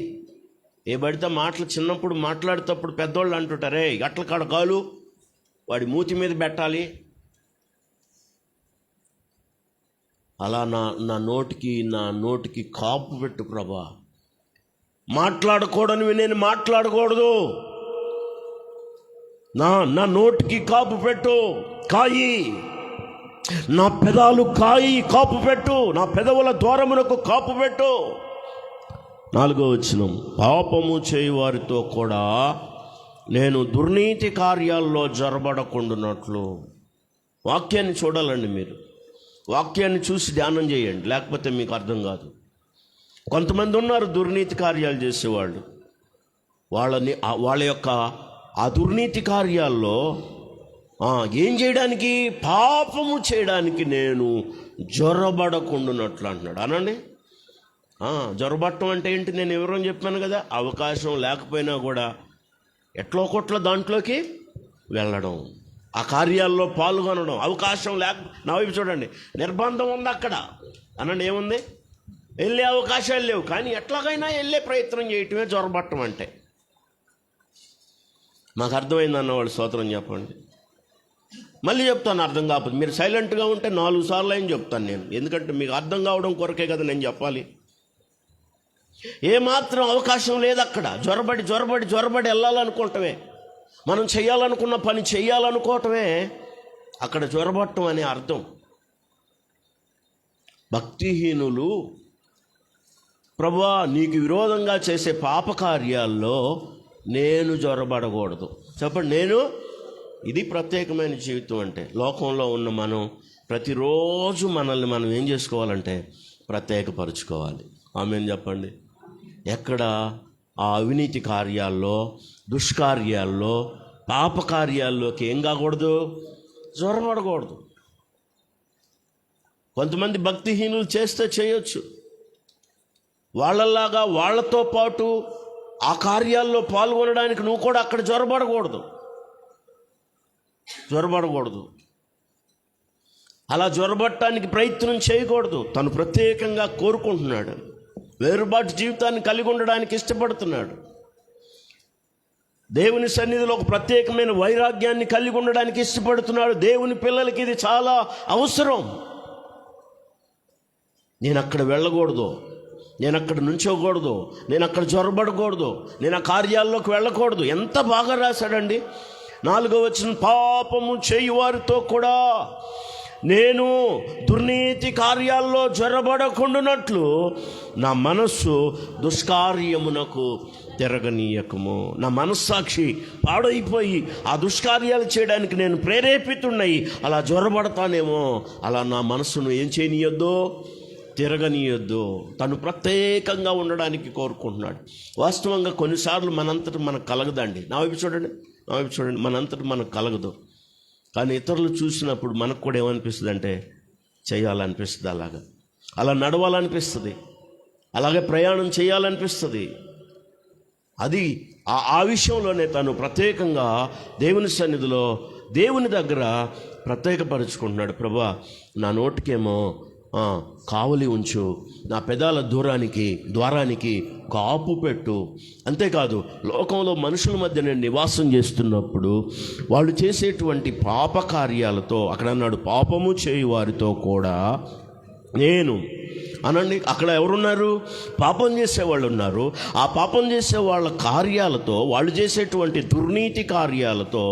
ఏ పడితే మాటలు చిన్నప్పుడు మాట్లాడేటప్పుడు పెద్దోళ్ళు అంటుంటారే, అట్లకాడ కాలు వాడి మూతి మీద పెట్టాలి. అలా నా నోటికి కాపు పెట్టు ప్రభా. మాట్లాడకూడనివి నేను మాట్లాడకూడదు. నా నోటికి కాపు పెట్టు, కాయి. నా పెదాలు కాపు పెట్టు, నా పెదవుల ద్వారమునకు కాపు పెట్టు. 4వ వచనం, పాపము చేయు వారితో కూడా నేను దుర్నీతి కార్యాల్లో జొరబడకుండునట్లు. వాక్యాన్ని చూడాలండి, మీరు వాక్యాన్ని చూసి ధ్యానం చేయండి, లేకపోతే మీకు అర్థం కాదు. కొంతమంది ఉన్నారు దుర్నీతి కార్యాలు చేసేవాళ్ళు. వాళ్ళ యొక్క ఆ దుర్నీతి కార్యాల్లో ఏం చేయడానికి, పాపము చేయడానికి నేను జొరబడకుండునట్లు అంటున్నాడు. అనండి, జొరబట్టం అంటే ఏంటి? నేను వివరం చెప్పాను కదా. అవకాశం లేకపోయినా కూడా ఎట్లో కొట్ల దాంట్లోకి వెళ్ళడం, ఆ కార్యాల్లో పాల్గొనడం. అవకాశం నా వైపు చూడండి, నిర్బంధం ఉంది అక్కడ. అనండి, ఏముంది? వెళ్ళే అవకాశాలు లేవు, కానీ ఎట్లాగైనా వెళ్ళే ప్రయత్నం చేయటమే జొరబట్టం అంటే. మాకు అర్థమైంది అన్నవాళ్ళు స్తోత్రం చెప్పండి. మళ్ళీ చెప్తాను, అర్థం కాకపోతే మీరు సైలెంట్గా ఉంటే 4 సార్లు అయినా చెప్తాను నేను, ఎందుకంటే మీకు అర్థం కావడం కొరకే కదా నేను చెప్పాలి. ఏమాత్రం అవకాశం లేదు అక్కడ. జ్వరబడి వెళ్ళాలనుకోవటమే, మనం చేయాలనుకున్న పని చేయాలనుకోవటమే అక్కడ జ్వరబట్టం అనే అర్థం. భక్తిహీనులు ప్రభువా నీకు విరోధంగా చేసే పాపకార్యాల్లో నేను జ్వరబడకూడదు. చెప్పండి, ఇది ప్రత్యేకమైన జీవితం అంటే. లోకంలో ఉన్న మనం ప్రతిరోజు మనల్ని మనం ఏం చేసుకోవాలంటే ప్రత్యేకపరుచుకోవాలి. ఆమేన్ చెప్పండి. ఎక్కడ? ఆ అవినీతి కార్యాల్లో, దుష్కార్యాల్లో, పాపకార్యాల్లోకి ఏం కాకూడదు, జ్వరపడకూడదు. కొంతమంది భక్తిహీనులు చేస్తే చేయొచ్చు, వాళ్ళలాగా వాళ్ళతో పాటు ఆ కార్యాల్లో పాల్గొనడానికి నువ్వు కూడా అక్కడ జ్వరపడకూడదు. అలా జ్వరబట్టడానికి ప్రయత్నం చేయకూడదు. తను ప్రత్యేకంగా కోరుకుంటున్నాడు, వేరుబాటు జీవితాన్ని కలిగి ఉండడానికి ఇష్టపడుతున్నాడు. దేవుని సన్నిధిలో ఒక ప్రత్యేకమైన వైరాగ్యాన్ని కలిగి ఉండడానికి ఇష్టపడుతున్నాడు. దేవుని పిల్లలకి ఇది చాలా అవసరం. నేను అక్కడ వెళ్ళకూడదు, నేను అక్కడ నుంచోకూడదు, నేను అక్కడ జ్వరబడకూడదు, నేను ఆ కార్యాల్లోకి వెళ్ళకూడదు. ఎంత బాగా రాశాడండి. 4వ వచనం, పాపము చేయువారితో కూడా నేను దుర్నీతి కార్యాల్లో జ్వరబడకుండునట్లు నా మనస్సు దుష్కార్యమునకు తిరగనీయకము. నా మనస్సాక్షి పాడైపోయి ఆ దుష్కార్యాలు చేయడానికి నేను ప్రేరేపితున్నాయి. అలా జ్వరబడతానేమో, అలా నా మనస్సును ఏం చేయనీయొద్దు, తిరగనీయొద్దు. తను ప్రత్యేకంగా ఉండడానికి కోరుకుంటున్నాడు. వాస్తవంగా కొన్నిసార్లు మనంతటి మనకు కలగదండి. నా వైపు చూడండి, మనంతటి మనకు కలగదు. కానీ ఇతరులు చూసినప్పుడు మనకు కూడా ఏమనిపిస్తుంది అంటే చేయాలనిపిస్తుంది, అలా నడవాలనిపిస్తుంది, అలాగే ప్రయాణం చేయాలనిపిస్తుంది. అది ఆ విషయంలోనే తను ప్రత్యేకంగా దేవుని సన్నిధిలో, దేవుని దగ్గర ప్రత్యేకపరుచుకుంటున్నాడు. ప్రభువా నా నోటికేమో కావలి ఉంచు, నా పెదాల ద్వారానికి కాపు పెట్టు. అంతేకాదు, లోకంలో మనుషుల మధ్య నేను నివాసం చేస్తున్నప్పుడు వాళ్ళు చేసేటువంటి పాపకార్యాలతో, అక్కడ అన్నాడు పాపము చేయు వారితో కూడా నేను. అనండి, అక్కడ ఎవరున్నారు? పాపం చేసేవాళ్ళు ఉన్నారు. ఆ పాపం చేసే వాళ్ళ కార్యాలతో, వాళ్ళు చేసేటువంటి దుర్నీతి కార్యాలతో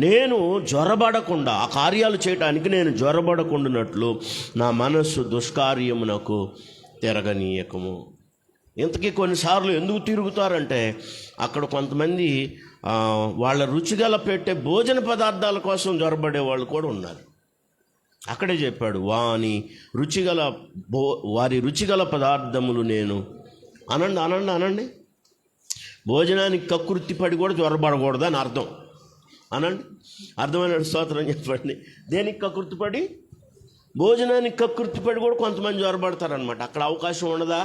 నేను జ్వరబడకుండా, ఆ కార్యాలు చేయడానికి నేను జ్వరబడకుండానట్లు నా మనస్సు దుష్కార్యమునకు తిరగనీయకము. ఇంతకీ కొన్నిసార్లు ఎందుకు తిరుగుతారంటే, అక్కడ కొంతమంది వాళ్ళ రుచిగల పెట్టే భోజన పదార్థాల కోసం జ్వరబడే వాళ్ళు కూడా ఉన్నారు. అక్కడే చెప్పాడు, వారి రుచిగల పదార్థములు నేను. అనండి, భోజనానికి కక్కుర్తి పడి కూడా జ్వరపడకూడదు అని అర్థం. అనండి, అర్థమైన స్తోత్రం చెప్పండి. దేనికి కక్కుర్తిపడి? భోజనానికి కక్కుర్తిపడి కూడా కొంతమంది జ్వరపడతారనమాట. అక్కడ అవకాశం ఉండదా?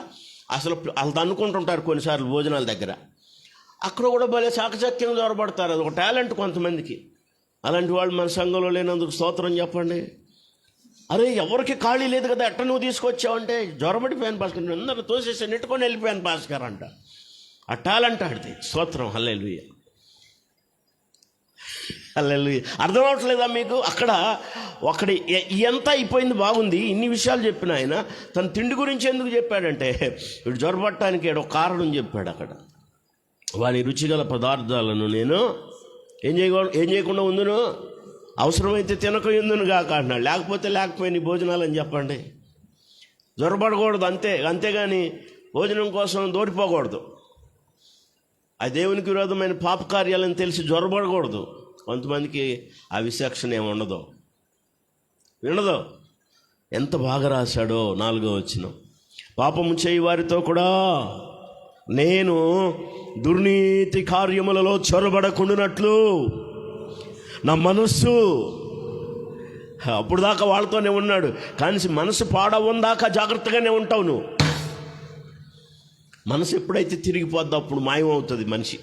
అసలు వాళ్ళు అనుకుంటుంటారు కొన్నిసార్లు భోజనాల దగ్గర, అక్కడ కూడా భలే చాకచక్యంగా జ్వరపడతారు. అది ఒక టాలెంట్ కొంతమందికి. అలాంటి వాళ్ళు మన సంఘంలో లేనందుకు స్తోత్రం చెప్పండి. అరే ఎవరికి ఖాళీ లేదు కదా, ఎట్ట నువ్వు తీసుకొచ్చావంటే జ్వరపడిపోయాను భాస్కర్, అందరూ తోసేసి నెట్టుకొని వెళ్ళిపోయాను భాస్కర్ అంట. ఆ టాలెంట్ ఆడితే స్తోత్రం. హల్లెలూయా, హల్లెలూయా. అర్థం అవట్లేదా మీకు? అక్కడ ఎంత అయిపోయింది, బాగుంది, ఇన్ని విషయాలు చెప్పిన ఆయన తన తిండి గురించి ఎందుకు చెప్పాడంటే, వీడు జ్వరపడటానికి ఒక కారణం చెప్పాడు. అక్కడ వాని రుచిగల పదార్థాలను నేను ఏం చేయకుండా ఉందును, అవసరమైతే తినక ఎందును కాక అంటున్నాడు. లేకపోయిన భోజనాలు అని చెప్పండి. జ్వరపడకూడదు అంతేగాని భోజనం కోసం దూరిపోకూడదు. ఆ దేవునికి విరోధమైన పాప కార్యాలను తెలిసి జ్వరపడకూడదు. కొంతమందికి ఆ విచక్షణ ఏమి ఉండదు. ఎంత బాగా రాశాడో 4వ వచనం. పాపము చేయి వారితో కూడా నేను దుర్నీతి కార్యములలో చొరబడకుండానట్లు నా మనస్సు, అప్పుడు దాకా వాళ్ళతోనే ఉన్నాడు, కానీ మనసు పాడవుందాకా జాగ్రత్తగానే ఉంటావు నువ్వు. మనసు ఎప్పుడైతే తిరిగిపోద్దో అప్పుడు మాయమవుతుంది మనిషి.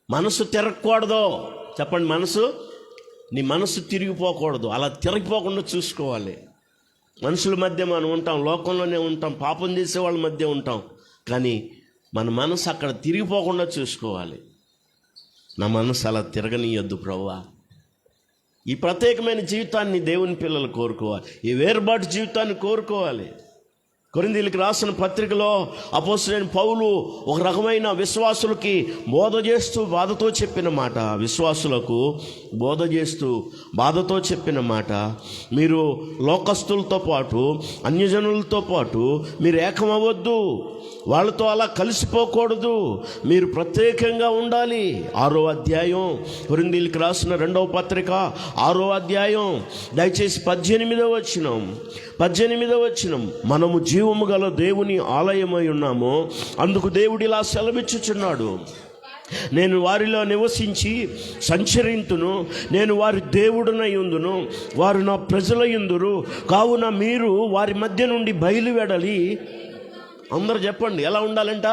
మనసు తిరగకూడదు, చెప్పండి. నీ మనసు తిరిగిపోకూడదు. అలా తిరిగిపోకుండా చూసుకోవాలి. మనుషుల మధ్య మనం ఉంటాం, లోకంలోనే ఉంటాం, పాపం చేసే వాళ్ళ మధ్య ఉంటాం, కానీ మన మనసు అక్కడ తిరిగిపోకుండా చూసుకోవాలి. నా మనసు అలా తిరగనీయొద్దు ప్రభువా. ఈ ప్రత్యేకమైన జీవితాన్ని దేవుని పిల్లలు కోరుకోవాలి. ఈ వేరుబాటు జీవితాన్ని కోరుకోవాలి. కొరింథీయులకు రాసిన పత్రికలో అపోస్తలుడైన పౌలు ఒక రకమైన విశ్వాసులకి బోధ చేస్తూ బాధతో చెప్పిన మాట, విశ్వాసులకు బోధ చేస్తూ బాధతో చెప్పిన మాట, మీరు లోకస్తులతో పాటు అన్యజనులతో పాటు మీరు ఏకమవ్వద్దు, వాళ్ళతో అలా కలిసిపోకూడదు, మీరు ప్రత్యేకంగా ఉండాలి. 6వ అధ్యాయం కొరింథీయులకు రాసిన 2వ పత్రిక 6వ అధ్యాయం దయచేసి 18వ వచనం. మనము జీవము గల దేవుని ఆలయమై ఉన్నాము, అందుకు దేవుడు ఇలా సెలవిచ్చుచున్నాడు, నేను వారిలో నివసించి సంచరింతును, నేను వారి దేవుడునై ఉందును, వారు నా ప్రజలయుందురు, కావున మీరు వారి మధ్య నుండి బయలువెడలి. అందరూ చెప్పండి, ఎలా ఉండాలంట?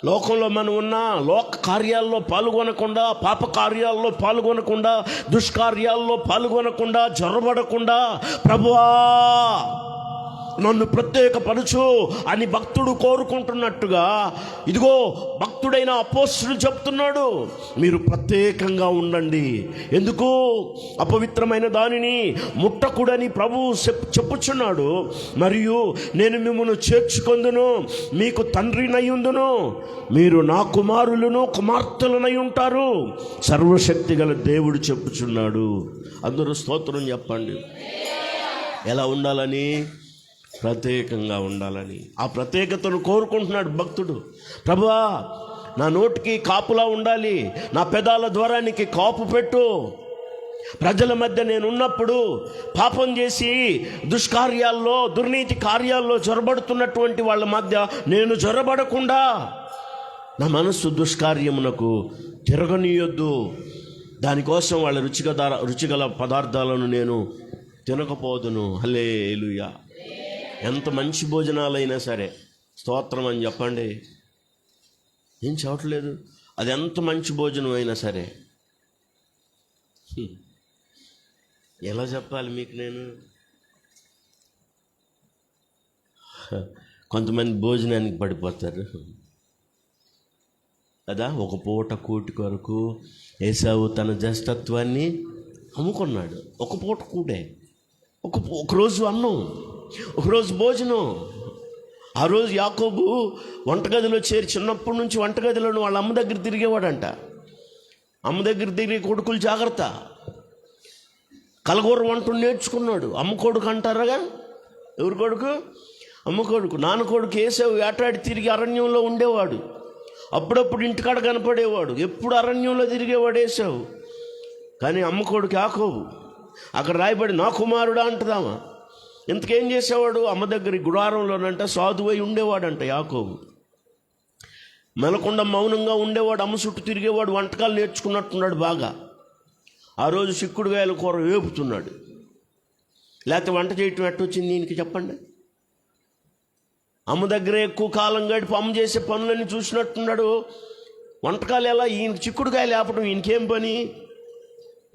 లోకంలో మనం ఉన్న లోక కార్యాల్లో పాల్గొనకుండా, పాప కార్యాల్లో పాల్గొనకుండా, దుష్కార్యాల్లో పాల్గొనకుండా, జొరబడకుండా, ప్రభువా నన్ను ప్రత్యేకపరచు అని భక్తుడు కోరుకుంటున్నట్టుగా, ఇదిగో భక్తుడైన అపోస్తలుడు చెప్తున్నాడు, మీరు ప్రత్యేకంగా ఉండండి. ఎందుకు? అపవిత్రమైన దానిని ముట్టకూడని ప్రభువు చెప్పుచున్నాడు. మరియు నేను మిమ్మల్ని చేర్చుకొందును, మీకు తండ్రినయ్యుందును, మీరు నా కుమారులను కుమార్తెలనై ఉంటారు, సర్వశక్తి గల దేవుడు చెప్పుచున్నాడు. అందరూ స్తోత్రం చెప్పండి. ఎలా ఉండాలని? ప్రత్యేకంగా ఉండాలని. ఆ ప్రత్యేకతను కోరుకుంటున్నాడు భక్తుడు. ప్రభువా నా నోటికి కాపులా ఉండాలి, నా పెదాల ద్వారానికి కాపు పెట్టు. ప్రజల మధ్య నేను ఉన్నప్పుడు పాపం చేసి దుష్కార్యాల్లో, దుర్నీతి కార్యాల్లో జొరబడుతున్నటువంటి వాళ్ళ మధ్య నేను జొరబడకుండా నా మనస్సు దుష్కార్యమునకు తిరగనీయొద్దు. దానికోసం వాళ్ళ రుచిగల పదార్థాలను నేను తినకపోదును. హల్లెలూయా. ఎంత మంచి భోజనాలైనా సరే స్తోత్రం అని చెప్పండి. ఏం చెప్పట్లేదు. అది ఎంత మంచి భోజనం అయినా సరే ఎలా చెప్పాలి మీకు నేను? కొంతమంది భోజనానికి పడిపోతారు కదా. ఒక పూట కూటి కొరకు ఏసావు తన జ్యేష్ఠత్వాన్ని అమ్ముకున్నాడు. ఒక పూట కూటే, ఒకరోజు అన్నం, ఒకరోజు భోజనం. ఆ రోజు యాకోబు వంటగదిలో చేరి చిన్నప్పటి నుంచి వంటగదిలో వాళ్ళ అమ్మ దగ్గర తిరిగేవాడంట. అమ్మ దగ్గర తిరిగి కొడుకులు జాగ్రత్త. కలగూర వంట నేర్చుకున్నాడు. అమ్మ కొడుకు అంటారుగా. ఎవరి కొడుకు? అమ్మ కొడుకు. నాన్న కొడుకు ఏసావు వేటాడి తిరిగి అరణ్యంలో ఉండేవాడు. అప్పుడప్పుడు ఇంటికాడ కనపడేవాడు. ఎప్పుడు అరణ్యంలో తిరిగేవాడు ఏసావు. కానీ అమ్మ కొడుకు యాకోబు. అక్కడ రాయబడి నా కుమారుడా అంటదామా. ఇంతకేం చేసేవాడు? అమ్మ దగ్గర గుడారంలోనంట సాధువై ఉండేవాడంట యాకోబు. మెలకుండా మౌనంగా ఉండేవాడు. అమ్మ చుట్టూ తిరిగేవాడు. వంటకాలు నేర్చుకున్నట్టున్నాడు బాగా. ఆ రోజు చిక్కుడుగాయల కూర వేపుతున్నాడు. లేకపోతే వంట చేయటం ఎట్టొచ్చింది ఈయనకి చెప్పండి? అమ్మ దగ్గర ఎక్కువ కాలం గడిపి అమ్మ చేసే పనులన్నీ చూసినట్టున్నాడు. వంటకాలు ఎలా? ఈయనకి చిక్కుడుకాయలు లేపడం ఈయనకేం పని?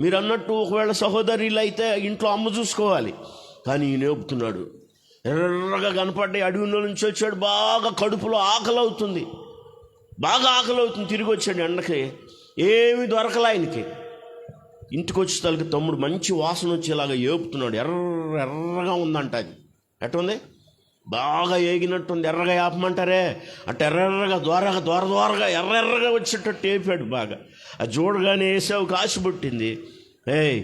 మీరు అన్నట్టు ఒకవేళ సహోదరులు అయితే ఇంట్లో అమ్మ చూసుకోవాలి, కానీ ఈయన ఏపుతున్నాడు. ఎర్రగా కనపడ్డాయి. అడవిలో నుంచి వచ్చాడు. బాగా కడుపులో ఆకలి అవుతుంది, బాగా ఆకలి అవుతుంది. తిరిగి వచ్చాడు ఎండకి. ఏమి దొరకలే ఆయనకి. ఇంటికి వచ్చే తలకి తమ్ముడు మంచి వాసన వచ్చేలాగా ఏపుతున్నాడు. ఎర్రగా ఉందంట. అది ఎట్టుంది? బాగా ఏగినట్టుంది. ఎర్రగా ఏపమంటారే అట్ట ఎర్రగా దూరగా ఎర్రగా వచ్చేటట్టు ఏపాడు బాగా. అది చూడగానే ఏసావు కాసి పుట్టింది. ఏయ్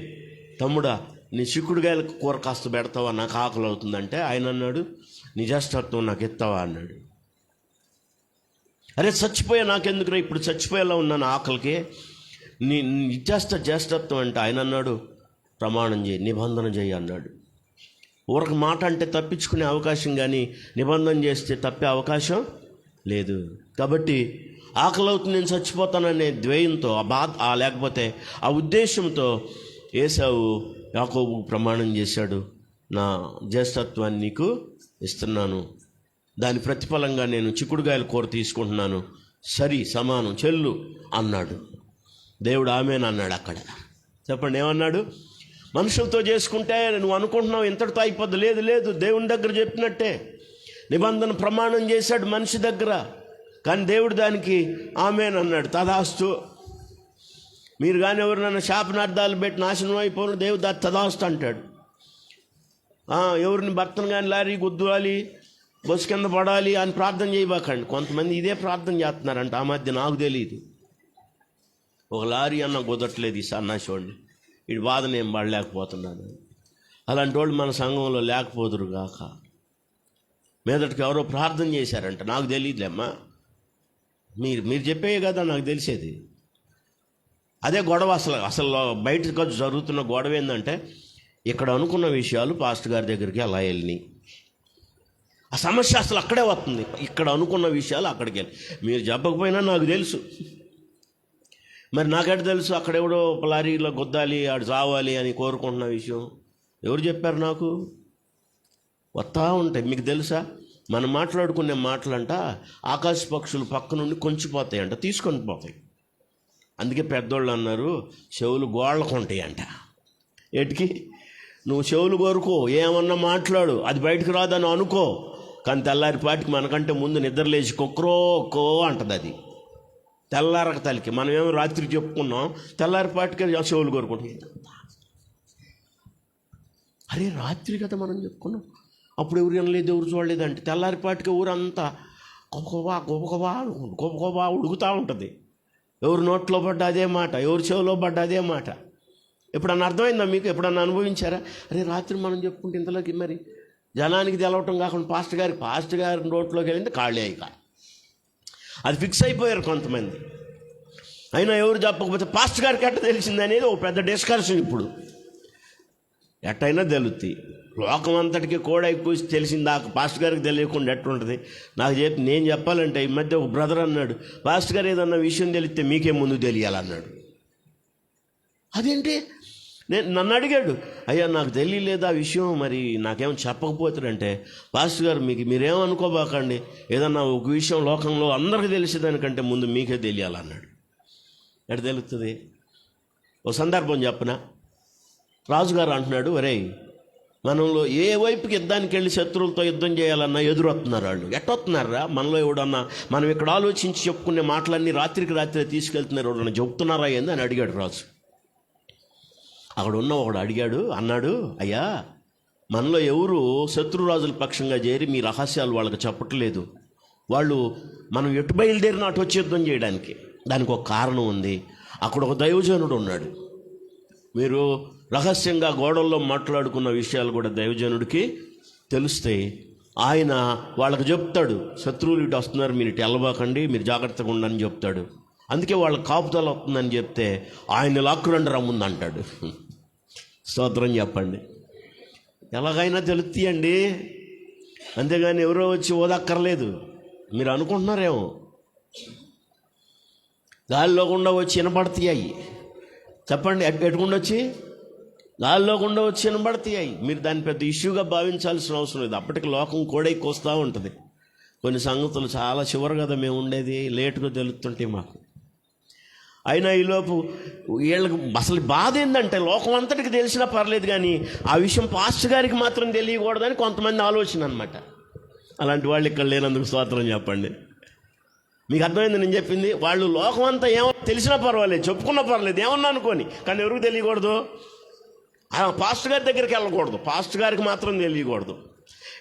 తమ్ముడా, నీ చిక్కుడుగాయల కూర కాస్త పెడతావా, నాకు ఆకలి అవుతుందంటే ఆయన అన్నాడు, నీ జ్యేష్ఠత్వం నాకు ఇస్తావా అన్నాడు. అరే చచ్చిపోయా, నాకెందుకురా ఇప్పుడు చచ్చిపోయేలా ఉన్నాను ఆకలికి, నీ చేస్తత్వం అంటే ఆయన అన్నాడు, ప్రమాణం చేయి, నిబంధన చేయి అన్నాడు. ఊరకు మాట అంటే తప్పించుకునే అవకాశం, కానీ నిబంధన చేస్తే తప్పే అవకాశం లేదు. కాబట్టి ఆకలి అవుతుంది, నేను చచ్చిపోతాననే ద్వేయంతో, ఆ బాధ లేకపోతే ఆ ఉద్దేశంతో ఏశావు యాకోబు ప్రమాణం చేశాడు, నా జ్యేష్ఠత్వాన్ని నీకు ఇస్తున్నాను, దాని ప్రతిఫలంగా నేను చిక్కుడుగాయల కూర తీసుకుంటున్నాను, సరి సమానం చెల్లు అన్నాడు. దేవుడు ఆమేన్ అన్నాడు. అక్కడ చెప్పండి, ఏమన్నాడు? మనుషులతో చేసుకుంటే నువ్వు అనుకుంటున్నావు ఇంతటితో అయిపోద్ది, లేదు లేదు, దేవుని దగ్గర చెప్పినట్టే నిబంధన ప్రమాణం చేశాడు మనిషి దగ్గర, కానీ దేవుడు దానికి ఆమేన్ అన్నాడు. తదాస్తు. మీరు కానీ ఎవరినైనా శాపనార్థాలు పెట్టి నాశనం అయిపోయిన దేవుడు తదాస్తు అంటాడు. ఎవరిని భర్తను కానీ లారీ గుద్దాలి, బస్సు కింద పడాలి అని ప్రార్థన చేయబాకండి. కొంతమంది ఇదే ప్రార్థన చేస్తున్నారంట ఆ మధ్య, నాకు తెలియదు. ఒక లారీ అన్న కుదరట్లేదు ఈ సన్నాసివాడిని, వీడి బాధ నేను పడలేకపోతున్నాను. అలాంటి వాళ్ళు మన సంఘంలో లేకపోదురు గాక. మీదటికి ఎవరో ప్రార్థన చేశారంట, నాకు తెలియదులేమ్మా, మీరు చెప్పే కదా నాకు తెలిసేది. అదే గొడవ. అసలు బయటకు జరుగుతున్న గొడవ ఏంటంటే, ఇక్కడ అనుకున్న విషయాలు పాస్టర్ గారి దగ్గరికి అలా వెళ్ళినాయి. ఆ సమస్య అసలు అక్కడే వస్తుంది. ఇక్కడ అనుకున్న విషయాలు అక్కడికి వెళ్ళి, మీరు చెప్పకపోయినా నాకు తెలుసు. మరి నాకెట తెలుసు అక్కడెవడో లారీలో గుద్దాలి, ఆడు చావాలి అని కోరుకుంటున్న విషయం? ఎవరు చెప్పారు నాకు? వస్తూ ఉంటాయి. మీకు తెలుసా, మనం మాట్లాడుకునే మాటలంట ఆకాశ పక్షులు పక్క నుండి కొంచిపోతాయంట, తీసుకొని పోతాయి. అందుకే పెద్దోళ్ళు అన్నారు, చెవులు గోళ్ళకు ఉంటాయి అంట. ఏటికి? నువ్వు చెవులు కోరుకో, ఏమన్నా మాట్లాడు, అది బయటకు రాదని అనుకో, కానీ తెల్లారిపాటికి మనకంటే ముందు నిద్ర లేచి కొక్రోకో అంటది. అది తెల్లారక తల్లికి. మనమేమో రాత్రి చెప్పుకున్నాం, తెల్లారిపాటికి చెవులు కోరుకుంటాం. అరే రాత్రి కదా మనం చెప్పుకున్నాం, అప్పుడు ఎవరు వినలేదు, ఎవరు చూడలేదు అంటే తెల్లారిపాటికి ఊరంతా గొప్ప గొప్ప ఉడుకుతూ ఉంటుంది. ఎవరు నోట్లో పడ్డ అదే మాట, ఎవరు చెవిలో పడ్డ అదే మాట. ఎప్పుడన్నా అర్థమైందా మీకు? ఎప్పుడన్నా అనుభవించారా? అరే రాత్రి మనం చెప్పుకుంటే ఇంతలోకి మరి జనానికి తెలవటం కాకుండా పాస్టర్ గారి నోట్లోకి వెళ్ళింది ఖాళీ ఇక. అది ఫిక్స్ అయిపోయారు కొంతమంది. అయినా ఎవరు చెప్పకపోతే పాస్టర్ గారికి ఎట్ట తెలిసింది అనేది ఒక పెద్ద డిస్కషన్. ఇప్పుడు ఎట్టయినా తెలుస్తాయి. లోకం అంతటికి కూడా ఎక్కువ తెలిసింది, నాకు పాస్టర్ గారికి తెలియకుండా ఎట్టుంటుంది? నేను చెప్పాలంటే ఈ మధ్య ఒక బ్రదర్ అన్నాడు, పాస్టర్ గారు ఏదన్నా విషయం తెలిస్తే మీకే ముందు తెలియాలన్నాడు. అదేంటి? నన్ను అడిగాడు, అయ్యా నాకు తెలియలేదు ఆ విషయం, మరి నాకేమో చెప్పకపోతారంటే, పాస్టర్ గారు మీరేమనుకోబాకండి, ఏదన్నా ఒక విషయం లోకంలో అందరికీ తెలిసేదానికంటే ముందు మీకే తెలియాలన్నాడు. ఎట తెలుస్తుంది? ఒక సందర్భం చెప్పనా? రాజుగారు అంటున్నాడు, ఒరే మనలో ఏ వైపుకి యుద్ధానికి వెళ్ళి శత్రువులతో యుద్ధం చేయాలన్నా ఎదురొస్తున్నారు వాళ్ళు. ఎట్టొస్తున్నారా? మనలో ఎవడన్నా మనం ఇక్కడ ఆలోచించి చెప్పుకునే మాటలన్నీ రాత్రికి రాత్రి తీసుకెళ్తున్నారు, ఎవడన్నా చెప్తున్నారా ఏంది అని అడిగాడు రాజు. అక్కడ ఉన్న ఒకడు అన్నాడు, అయ్యా మనలో ఎవరు శత్రురాజుల పక్షంగా చేరి మీ రహస్యాలు వాళ్ళకి చెప్పట్లేదు, వాళ్ళు మనం ఎటు బయలుదేరిన అటు వచ్చి యుద్ధం చేయడానికి. దానికి ఒక కారణం ఉంది. అక్కడ ఒక దైవజనుడు ఉన్నాడు. మీరు రహస్యంగా గోడల్లో మాట్లాడుకున్న విషయాలు కూడా దైవజనుడికి తెలుస్తాయి. ఆయన వాళ్ళకి చెప్తాడు, శత్రువులు ఇటు వస్తున్నారు, మీరు ఇటు వెళ్ళబాకండి, మీరు జాగ్రత్తగా ఉండని చెప్తాడు. అందుకే వాళ్ళ కాపుదల వస్తుందని చెప్తే ఆయన లాక్కురండి రమ్ముంది అంటాడు. స్తోత్రం చెప్పండి. ఎలాగైనా తెలుస్తాయండి, అంతేగాని ఎవరో వచ్చి ఓదక్కర్లేదు. మీరు అనుకుంటున్నారేమో గాలిలో గుండా వచ్చి వినపడతాయి. చెప్పండి, ఎటుకుండా వచ్చి గాలిలో గుండా వచ్చి వినపడతాయి. మీరు దాన్ని పెద్ద ఇష్యూగా భావించాల్సిన అవసరం లేదు. అప్పటికి లోకం కోడైకి వస్తూ ఉంటుంది. కొన్ని సంగతులు చాలా చివరి కదా మేము ఉండేది, లేటుగా తెలుస్తుంటాయి మాకు. అయినా ఈలోపు వీళ్ళకి అసలు బాధ ఏంటంటే, లోకం అంతటికి తెలిసినా పర్లేదు కానీ ఆ విషయం పాస్టర్ గారికి మాత్రం తెలియకూడదని కొంతమంది ఆలోచన అనమాట. అలాంటి వాళ్ళు ఇక్కడ లేనందుకు స్తోత్రం చెప్పండి. మీకు అర్థమైంది నేను చెప్పింది? వాళ్ళు లోకం అంతా ఏమో తెలిసినా పర్వాలేదు, చెప్పుకున్నా పర్లేదు, ఏమన్నా అనుకోని, కానీ ఎవరికి తెలియకూడదు? పాస్టర్ గారి దగ్గరికి వెళ్ళకూడదు, పాస్టర్ గారికి మాత్రం తెలియకూడదు.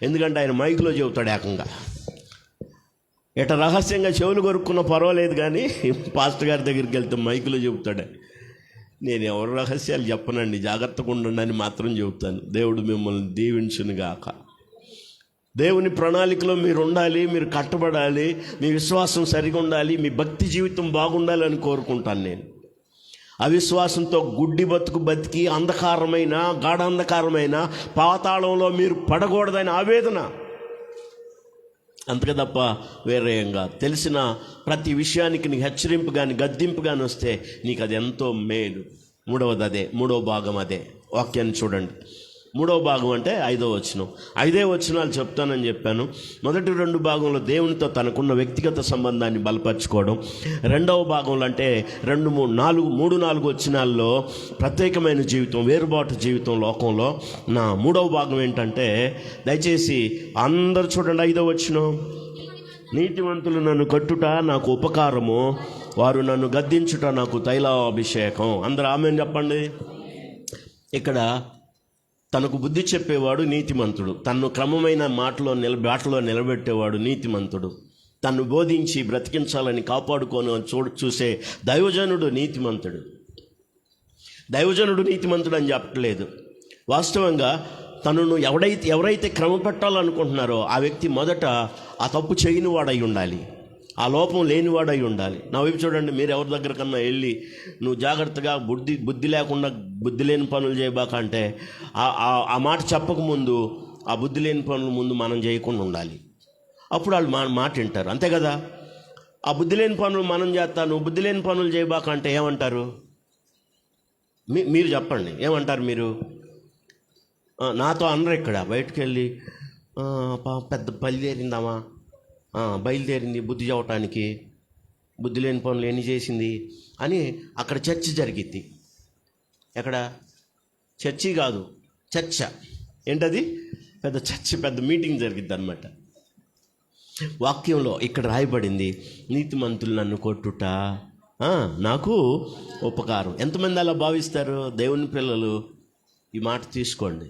ఎందుకంటే ఆయన మైకులో చెబుతాడు ఏకంగా. ఎట రహస్యంగా చెవులు కొరుక్కున్నా పర్వాలేదు, కానీ పాస్టర్ గారి దగ్గరికి వెళ్తే మైకులో చెబుతాడు. నేను ఎవరు రహస్యాలు చెప్పనండి, జాగ్రత్తగా ఉండండి అని మాత్రం చెబుతాను. దేవుడు మిమ్మల్ని దీవించును గాక. దేవుని ప్రణాళికలో మీరు ఉండాలి, మీరు కట్టబడాలి, మీ విశ్వాసం సరిగా ఉండాలి, మీ భక్తి జీవితం బాగుండాలని కోరుకుంటాను నేను. అవిశ్వాసంతో గుడ్డి బతికి అంధకారమైన గాఢాంధకారమైన పాతాళంలో మీరు పడకూడదని ఆవేదన, అంతగా తప్ప వేరే ఏం కాదు. తెలిసిన ప్రతి విషయానికి నీకు హెచ్చరింపు కానీ గద్దింపు కానీ వస్తే నీకు అది ఎంతో మేలు. మూడవ భాగం అదే. వాక్యాన్ని చూడండి. 3వ భాగం అంటే 5వ వచనం. 5 వచనాలు చెప్తానని చెప్పాను. మొదటి 2 భాగంలో దేవునితో తనకున్న వ్యక్తిగత సంబంధాన్ని బలపరచుకోవడం, 2వ భాగంలో అంటే 2, 3, 4 వచనాల్లో ప్రత్యేకమైన జీవితం, వేరుబాటు జీవితం లోకంలో. నా 3వ భాగం ఏంటంటే, దయచేసి అందరు చూడండి 5వ వచనం. నీతిమంతులు నన్ను కట్టుట నాకు ఉపకారము, వారు నన్ను గద్దించుట నాకు తైలాభిషేకం. అందరూ ఆమేన్ చెప్పండి. ఇక్కడ తనకు బుద్ధి చెప్పేవాడు నీతిమంతుడు, తన్ను క్రమమైన బాటలో నిలబెట్టేవాడు నీతిమంతుడు, తన్ను బోధించి బ్రతికించాలని కాపాడుకొని చూసే దైవజనుడు నీతిమంతుడు. దైవజనుడు నీతిమంతుడు అని చెప్పట్లేదు. వాస్తవంగా తనను ఎవరైతే క్రమ పెట్టాలనుకుంటున్నారో ఆ వ్యక్తి మొదట ఆ తప్పు చేయని వాడై ఉండాలి, ఆ లోపం లేనివాడై ఉండాలి. నా వైపు చూడండి. మీరు ఎవరి దగ్గర కన్నా వెళ్ళి నువ్వు జాగ్రత్తగా బుద్ధి లేకుండా బుద్ధి లేని పనులు చేయబాక అంటే ఆ మాట చెప్పకముందు ఆ బుద్ధి లేని పనుల ముందు మనం చేయకుండా ఉండాలి. అప్పుడు వాళ్ళు మాట వింటారు, అంతే కదా. ఆ బుద్ధి లేని పనులు మనం చేస్తా, నువ్వు బుద్ధి లేని పనులు చేయబాక అంటే ఏమంటారు? మీరు చెప్పండి, ఏమంటారు మీరు? నాతో అనరు. ఇక్కడ బయటకు వెళ్ళి పెద్ద బయలుదేరింది బుద్ధి చెప్పటానికి, బుద్ధి లేని పనులు ఎన్ని చేసింది అని అక్కడ చర్చ జరిగిద్ది. ఎక్కడ? చర్చి కాదు, చర్చ. ఏంటది? పెద్ద చర్చ, పెద్ద మీటింగ్ జరిగిద్ది అన్నమాట. వాక్యంలో ఇక్కడ రాయబడింది, నీతిమంతులు నన్ను కొట్టుట నాకు ఉపకారం. ఎంతమంది అలా భావిస్తారు? దేవుని పిల్లలు ఈ మాట తీసుకోండి.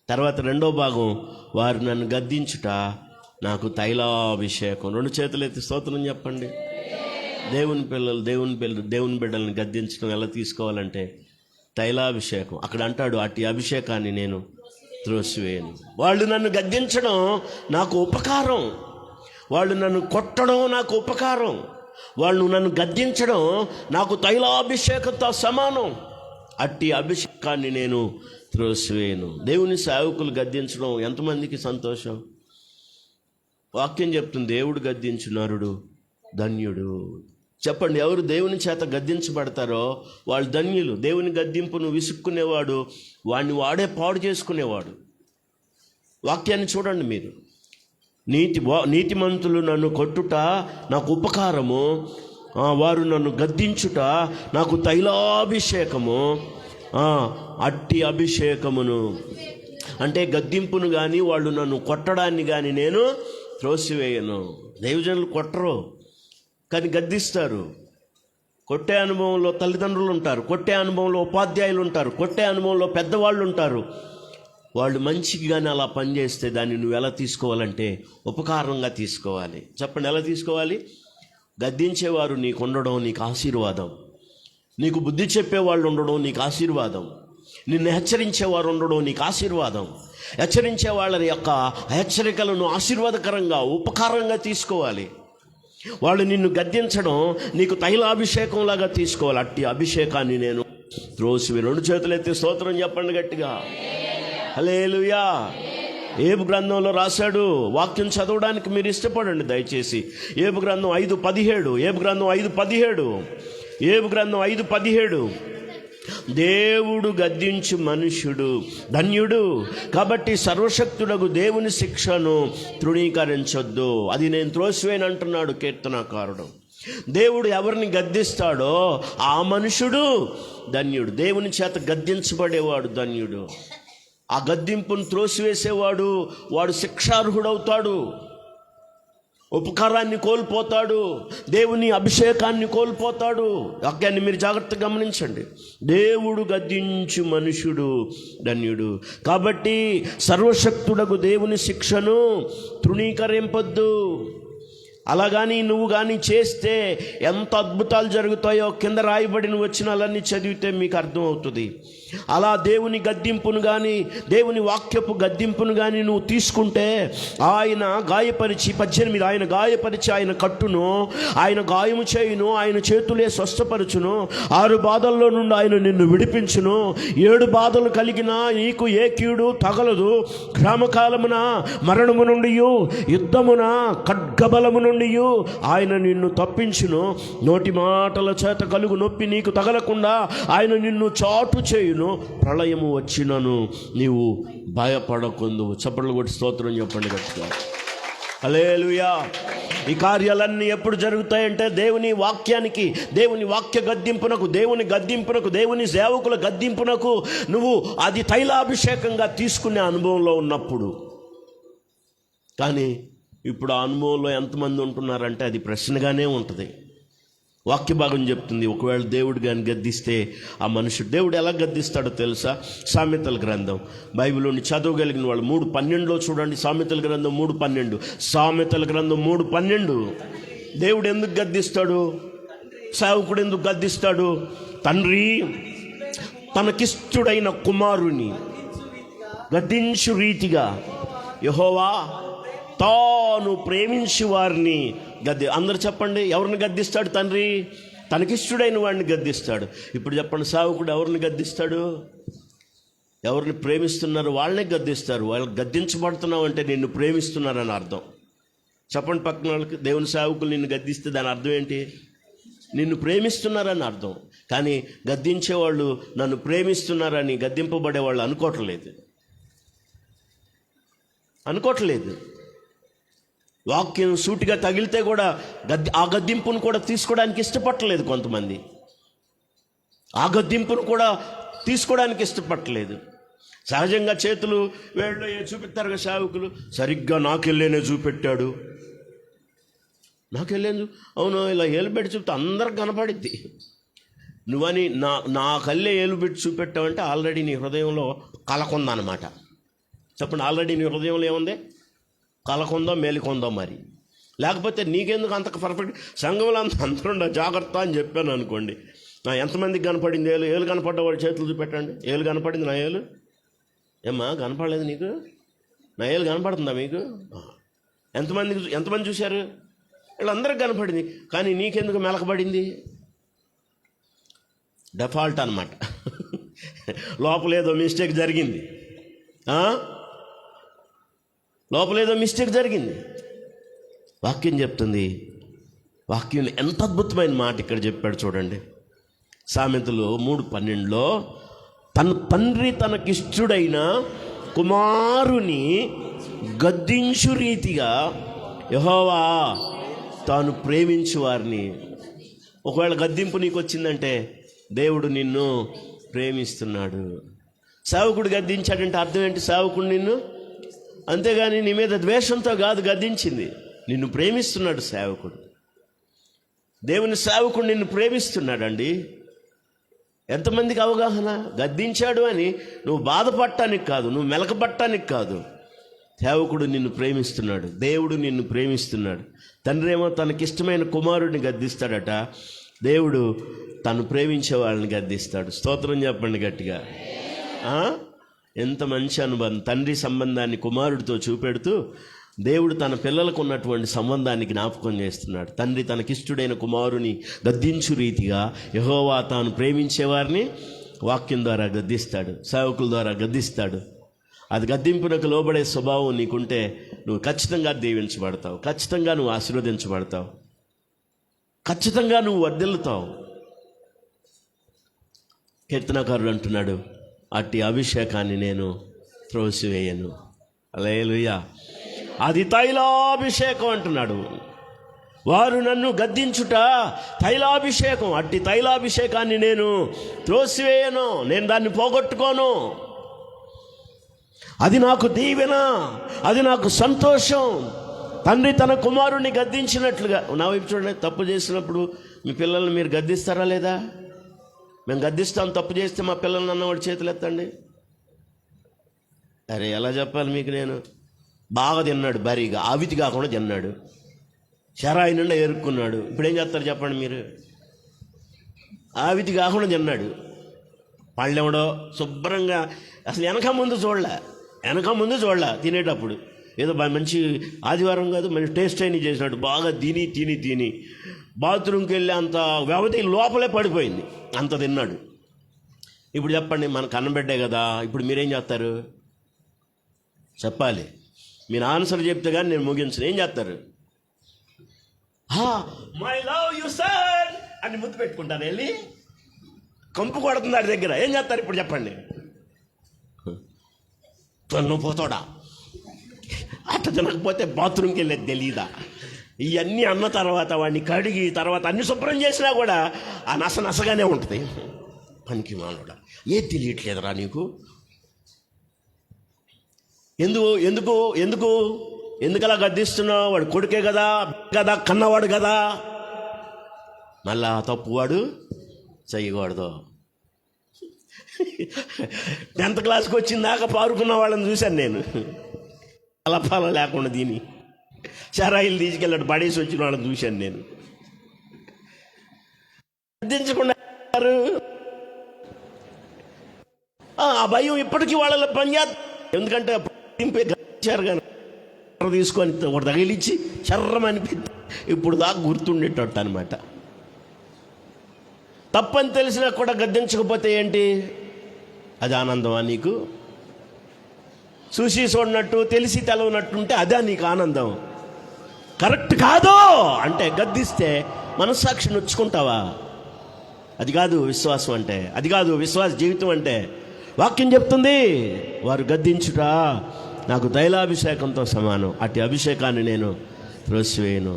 తర్వాత 2వ భాగం, వారు నన్ను గద్దించుట నాకు తైలాభిషేకం. 2 చేతులు ఎత్తి స్తోత్రం చెప్పండి. దేవుని బిడ్డలను గద్దించడం ఎలా తీసుకోవాలంటే తైలాభిషేకం. అక్కడ అంటాడు, అట్టి అభిషేకాన్ని నేను త్రోసివేయను. వాళ్ళు నన్ను గద్దించడం నాకు ఉపకారం, వాళ్ళు నన్ను కొట్టడం నాకు ఉపకారం, వాళ్ళు నన్ను గద్దించడం నాకు తైలాభిషేకంతో సమానం. అట్టి అభిషేకాన్ని నేను త్రోసివేయను. దేవుని సేవకులు గద్దించడం ఎంతమందికి సంతోషం? వాక్యం చెప్తుంది, దేవుడు గద్దించు నరుడు ధన్యుడు. చెప్పండి, ఎవరు దేవుని చేత గద్దించబడతారో వాళ్ళు ధన్యులు. దేవుని గద్దింపును విసుక్కునేవాడు వాడిని వాడే పాడు చేసుకునేవాడు. వాక్యాన్ని చూడండి మీరు. నీతిమంతులు నన్ను కొట్టుట నాకు ఉపకారము, వారు నన్ను గద్దించుట నాకు తైలాభిషేకము. అట్టి అభిషేకమును అంటే గద్దింపును కానీ వాళ్ళు నన్ను కొట్టడాన్ని కానీ నేను త్రోసివేయను. దైవజనులు కొట్టరు కానీ గద్దిస్తారు. కొట్టే అనుభవంలో తల్లిదండ్రులు ఉంటారు, కొట్టే అనుభవంలో ఉపాధ్యాయులు ఉంటారు, కొట్టే అనుభవంలో పెద్దవాళ్ళు ఉంటారు. వాళ్ళు మంచికి కానీ అలా పనిచేస్తే దాన్ని నువ్వు ఎలా తీసుకోవాలంటే ఉపకారంగా తీసుకోవాలి. చెప్పండి, ఎలా తీసుకోవాలి? గద్దించేవారు నీకు ఉండడం నీకు ఆశీర్వాదం, నీకు బుద్ధి చెప్పేవాళ్ళు ఉండడం నీకు ఆశీర్వాదం, నిన్ను హెచ్చరించేవారు ఉండడం నీకు ఆశీర్వాదం. హెచ్చరించే వాళ్ళ యొక్క హెచ్చరికలను ఆశీర్వాదకరంగా ఉపకారంగా తీసుకోవాలి. వాళ్ళు నిన్ను గద్దించడం నీకు తైలాభిషేకంలాగా తీసుకోవాలి. అట్టి అభిషేకాన్ని నేను త్రోసివేయను. 2 చేతులు ఎత్తి స్తోత్రం చెప్పండి గట్టిగా. హల్లెలూయా. ఏబు గ్రంథంలో రాశాడు. వాక్యం చదవడానికి మీరు ఇష్టపడండి దయచేసి. ఏబు గ్రంథం 5:17. ఏబు గ్రంథం 5:17. దేవుడు గద్దించు మనుష్యుడు ధన్యుడు, కాబట్టి సర్వశక్తుడగు దేవుని శిక్షను తృణీకరించొద్దు. అది నేను త్రోసివేయను అంటున్నాడు కీర్తనాకారుడు. దేవుడు ఎవరిని గద్దిస్తాడో ఆ మనుషుడు ధన్యుడు. దేవుని చేత గద్దించబడేవాడు ధన్యుడు. ఆ గద్దింపును త్రోసివేసేవాడు వాడు శిక్షార్హుడవుతాడు, ఉపకారాన్ని కోల్పోతాడు, దేవుని అభిషేకాన్ని కోల్పోతాడు. వాక్యాన్ని మీరు జాగ్రత్తగా గమనించండి. దేవుడు గద్దించు మనుషుడు ధన్యుడు, కాబట్టి సర్వశక్తుడగు దేవుని శిక్షను తృణీకరింపొద్దు. అలా కానీ నువ్వు కానీ చేస్తే ఎంత అద్భుతాలు జరుగుతాయో కింద రాయబడిన వచనాలన్నీ చదివితే మీకు అర్థమవుతుంది. అలా దేవుని గద్దింపును కానీ దేవుని వాక్యపు గద్దింపును కానీ నువ్వు తీసుకుంటే ఆయన గాయపరిచి 18 ఆయన గాయపరిచి ఆయన కట్టును, ఆయన గాయము చేయును, ఆయన చేతులే స్వస్థపరచును, 6 బాధల్లో నుండి ఆయన నిన్ను విడిపించును, 7 బాధలు కలిగినా నీకు ఏ కీడు తగలదు, గ్రామకాలమున మరణము నుండి యుద్ధమున ఖడ్గబలము నుండి ఆయన నిన్ను తప్పించును, నోటి మాటల చేత కలుగు నొప్పి నీకు తగలకుండా ఆయన నిన్ను చాటు చేయును, ప్రళయము వచ్చినను నీవు భయపడకుందు. చప్పట్లు కొట్టి స్తోత్రం చెప్పండి గట్టిగా. హల్లెలూయా. ఈ కార్యాలన్నీ ఎప్పుడు జరుగుతాయంటే దేవుని వాక్యానికి, దేవుని వాక్య గద్దింపునకు, దేవుని గద్దింపునకు, దేవుని సేవకుల గద్దింపునకు నువ్వు అది తైలాభిషేకంగా తీసుకునే అనుభవంలో ఉన్నప్పుడు. కానీ ఇప్పుడు ఆ అనుభవంలో ఎంతమంది ఉంటున్నారంటే అది ప్రశ్నగానే ఉంటుంది. వాక్య భాగం చెప్తుంది, ఒకవేళ దేవుడు కానీ గద్దిస్తే ఆ మనుషుడు, దేవుడు ఎలా గద్దిస్తాడో తెలుసా? సామెతల గ్రంథం బైబిల్లోని చదవగలిగిన వాళ్ళు 3:12 చూడండి. సామెతల గ్రంథం 3:12. సామెతల గ్రంథం 3:12. దేవుడు ఎందుకు గద్దిస్తాడు? సేవకుడు ఎందుకు గద్దిస్తాడు? తండ్రి తనకిష్టుడైన కుమారుని గద్దించు రీతిగా యెహోవా తాను ప్రేమించి వారిని అందరు చెప్పండి, ఎవరిని గద్దిస్తాడు? తండ్రి తనకిష్టుడైన వాడిని గద్దిస్తాడు. ఇప్పుడు చెప్పండి, సేవకుడు ఎవరిని గద్దిస్తాడు? ఎవరిని ప్రేమిస్తున్నారు వాళ్ళనే గద్దిస్తారు. వాళ్ళు గద్దించబడుతున్నావు అంటే నిన్ను ప్రేమిస్తున్నారని అర్థం. చెప్పండి పక్కన వాళ్ళకి, దేవుని సేవకులు నిన్ను గద్దిస్తే దాని అర్థం ఏంటి? నిన్ను ప్రేమిస్తున్నారని అర్థం. కానీ గద్దించేవాళ్ళు నన్ను ప్రేమిస్తున్నారని గద్దింపబడే వాళ్ళు అనుకోవట్లేదు. వాక్యం సూటిగా తగిలితే కూడా ఆ గద్దింపును కూడా తీసుకోవడానికి ఇష్టపడలేదు. కొంతమంది ఆ గద్దింపును కూడా తీసుకోవడానికి ఇష్టపడలేదు. సహజంగా చేతులు వేళ్ళు చూపిస్తారు సేవకులు, సరిగ్గా నాకెళ్ళేనే చూపెట్టాడు, నాకెళ్ళేను. అవును, ఇలా ఏలు పెట్టి చూపితే అందరికి కనపడిద్ది. నువ్వని నా కళ్ళే ఏలు పెట్టి చూపెట్టావంటే ఆల్రెడీ నీ హృదయంలో కలకొందనమాట. చెప్పండి, ఆల్రెడీ నీ హృదయంలో ఏముంది? కలకొందో మేలుకొందో. మరి లేకపోతే నీకెందుకు అంత పర్ఫెక్ట్? సంఘంలో అందరూ జాగ్రత్త అని చెప్పాను అనుకోండి, ఎంతమందికి కనపడింది ఏలు? ఏలు కనపడ్డ వాడు చేతులు చూపెట్టండి. ఏలు కనపడింది? నా ఏలు ఏమ్మా కనపడలేదు నీకు? నా ఏలు కనపడుతుందా మీకు? ఎంతమంది చూశారు? వీళ్ళందరికీ కనపడింది. కానీ నీకెందుకు మెలకబడింది? డెఫాల్ట్ అనమాట. లోపలేదో మిస్టేక్ జరిగింది. లోపలేదో మిస్టేక్ జరిగింది. వాక్యం చెప్తుంది. వాక్యం ఎంత అద్భుతమైన మాట ఇక్కడ చెప్పాడు చూడండి. సామెతలు 3:12 తన తండ్రి తనకిష్టుడైన కుమారుని గద్దించు రీతిగా యెహోవా తాను ప్రేమించు వారిని. ఒకవేళ గద్దింపు నీకు వచ్చిందంటే దేవుడు నిన్ను ప్రేమిస్తున్నాడు. సేవకుడు గద్దించాడంటే అర్థం ఏంటి? సేవకుడు నిన్ను, అంతేగాని నీ మీద ద్వేషంతో కాదు గద్దించింది, నిన్ను ప్రేమిస్తున్నాడు సేవకుడు. దేవుని సేవకుడు నిన్ను ప్రేమిస్తున్నాడండి. ఎంతమందికి అవగాహన? గద్దించాడు అని నువ్వు బాధపడటానికి కాదు, నువ్వు మెలకపడటానికి కాదు. సేవకుడు నిన్ను ప్రేమిస్తున్నాడు, దేవుడు నిన్ను ప్రేమిస్తున్నాడు. తండ్రి ఏమో తనకిష్టమైన కుమారుడిని గద్దిస్తాడట, దేవుడు తను ప్రేమించే వాళ్ళని గద్దిస్తాడు. స్తోత్రం చెప్పండి గట్టిగా. ఎంత మంచి అనుబంధం! తండ్రి సంబంధాన్ని కుమారుడితో చూపెడుతూ దేవుడు తన పిల్లలకు ఉన్నటువంటి సంబంధాన్ని జ్ఞాపకం చేస్తున్నాడు. తండ్రి తనకిష్టుడైన కుమారుని గద్దించు రీతిగా యెహోవా తాను ప్రేమించేవారిని వాక్యం ద్వారా గద్దిస్తాడు, సేవకుల ద్వారా గద్దిస్తాడు. అది గద్దింపునకు లోబడే స్వభావం నీకుంటే నువ్వు ఖచ్చితంగా దీవించబడతావు, ఖచ్చితంగా నువ్వు ఆశీర్వదించబడతావు, ఖచ్చితంగా నువ్వు వర్ధిల్లుతావు. కీర్తనకారుడు అంటున్నాడు, అట్టి అభిషేకాన్ని నేను త్రోసివేయను. హల్లెలూయా. అది తైలాభిషేకం అంటున్నాడు. వారు నన్ను గద్దించుట తైలాభిషేకం, అట్టి తైలాభిషేకాన్ని నేను త్రోసివేయను, నేను దాన్ని పోగొట్టుకోను. అది నాకు దీవెన, అది నాకు సంతోషం. తండ్రి తన కుమారుణ్ణి గద్దించినట్లుగా. నా వైపు చూడండి, తప్పు చేసినప్పుడు మీ పిల్లల్ని మీరు గద్దిస్తారా లేదా? మేము గద్దిస్తాం. తప్పు చేస్తే మా పిల్లల్ని అన్నవాడు చేతులు ఎత్తండి. అరే ఎలా చెప్పాలి మీకు? నేను బాగా తిన్నాడు, భారీగా ఆవితి కాకుండా తిన్నాడు, షరాయి నిండా ఏరుక్కున్నాడు. ఇప్పుడు ఏం చేస్తారు చెప్పండి మీరు? ఆవితి కాకుండా తిన్నాడు. పళ్ళెవడో శుభ్రంగా, అసలు వెనక ముందు చూడలే తినేటప్పుడు. ఏదో మంచి ఆదివారం కాదు, మంచి టేస్ట్ అయిన చేసినట్టు బాగా తిని బాత్రూమ్కి వెళ్ళి అంత వ్యవధి లోపలే పడిపోయింది, అంత తిన్నాడు. ఇప్పుడు చెప్పండి, మనకు అన్నబిడ్డే కదా, ఇప్పుడు మీరేం చేస్తారు? చెప్పాలి. మీరు ఆన్సర్ చెప్తే కానీ నేను ముగించను. ఏం చేస్తారు? మై లవ్ యు సర్ అని ముద్దు పెట్టుకుంటారు, వెళ్ళి కంపు కొడుతుంది ఆడి దగ్గర. ఏం చేస్తారు ఇప్పుడు చెప్పండి? నువ్వు పోతాడా? అట్ట తినకపోతే బాత్రూమ్కి వెళ్ళేది తెలీదా? ఇవన్నీ అన్న తర్వాత వాడిని కడిగి తర్వాత అన్ని శుభ్రం చేసినా కూడా ఆ నసగానే ఉంటుంది. పనికి మానవుడా, ఏది తెలియట్లేదురా నీకు? ఎందుకలా గద్దిస్తున్నావు? వాడు కొడుకే కదా కన్నవాడు కదా. మళ్ళా తప్పువాడు చెయ్యకూడదు. 10th క్లాస్కి వచ్చిందాకా పారుకున్న వాళ్ళని చూశాను నేను. అలపాల లేకుండా దీని షరాయిలు తీసుకెళ్ళాడు పడేసి వచ్చిన వాళ్ళని చూశాను నేను. గద్దించకుండా ఆ భయం ఇప్పటికీ వాళ్ళలో పనిచేస్తుంది. ఎందుకంటే గద్దించారు కానీ తీసుకొని ఒకటి తగిలిచ్చి చర్రమనిపిస్తే ఇప్పుడు దాకా గుర్తుండేటట్టు అనమాట. తప్పని తెలిసినా కూడా గద్దించకపోతే ఏంటి? అది ఆనందమా నీకు? చూసి చూడనట్టు తెలిసి తెలవనట్టుంటే అదే నీకు ఆనందం. కరెక్ట్ కాదు అంటే గద్దిస్తే మనస్సాక్షి నొచ్చుకుంటావా? అది కాదు విశ్వాసం అంటే, అది కాదు విశ్వాస జీవితం అంటే. వాక్యం చెప్తుంది, వారు గద్దించుట నాకు తైలాభిషేకంతో సమానం, అట్టి అభిషేకాన్ని నేను త్రోసివేయను.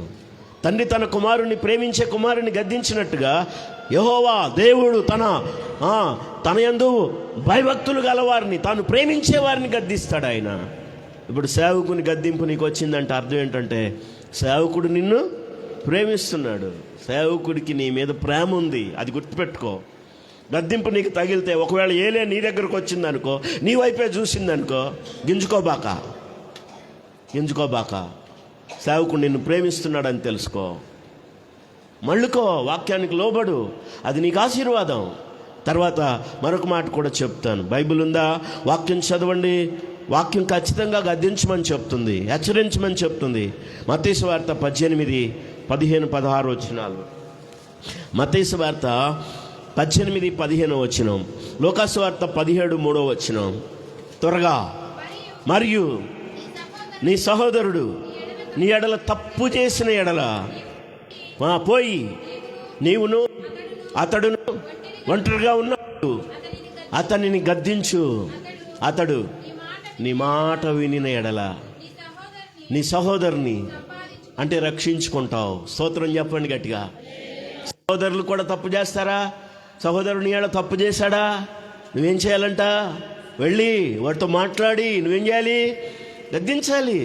తండ్రి తన కుమారుని ప్రేమించే కుమారుని గద్దించినట్టుగా యెహోవా దేవుడు తన యందు భయభక్తులు గలవారిని, తాను ప్రేమించే వారిని గద్దిస్తాడు ఆయన. ఇప్పుడు సేవకుని గద్దింపు నీకు వచ్చిందంటే అర్థం ఏంటంటే సేవకుడు నిన్ను ప్రేమిస్తున్నాడు. సేవకుడికి నీ మీద ప్రేమ ఉంది, అది గుర్తుపెట్టుకో. గద్దింపు నీకు తగిలితే, ఒకవేళ ఏలే నీ దగ్గరకు వచ్చిందనుకో, నీ వైపే చూసిందనుకో, గింజుకోబాక. సేవకుడు నిన్ను ప్రేమిస్తున్నాడని తెలుసుకో. మళ్ళుకో, వాక్యానికి లోబడు, అది నీకు ఆశీర్వాదం. తర్వాత మరొక మాట కూడా చెప్తాను. బైబిల్ ఉందా? వాక్యం చదవండి. వాక్యం ఖచ్చితంగా గద్దించమని చెప్తుంది, హెచ్చరించమని చెప్తుంది. మత్తయి సువార్త 18, 15, 16 వచనాలు. మత్తయి సువార్త 18, 15 వచనం. లూకాసు వార్త 17, 3 వచనం. త్వరగా. మరియు నీ సహోదరుడు నీ ఎడల తప్పు చేసిన ఎడల పోయి నీవును అతడును ఒంటరిగా ఉన్నాడు, అతనిని గద్దించు. అతడు నీ మాట వినిన ఎడల నీ సహోదరుని అంటే రక్షించుకుంటావు. స్తోత్రం చెప్పండి గట్టిగా. సహోదరులు కూడా తప్పు చేస్తారా? సహోదరుని ఎడల తప్పు చేశాడా? నువ్వేం చేయాలంట? వెళ్ళి వాడితో మాట్లాడి నువ్వేం చేయాలి? గద్దించాలి.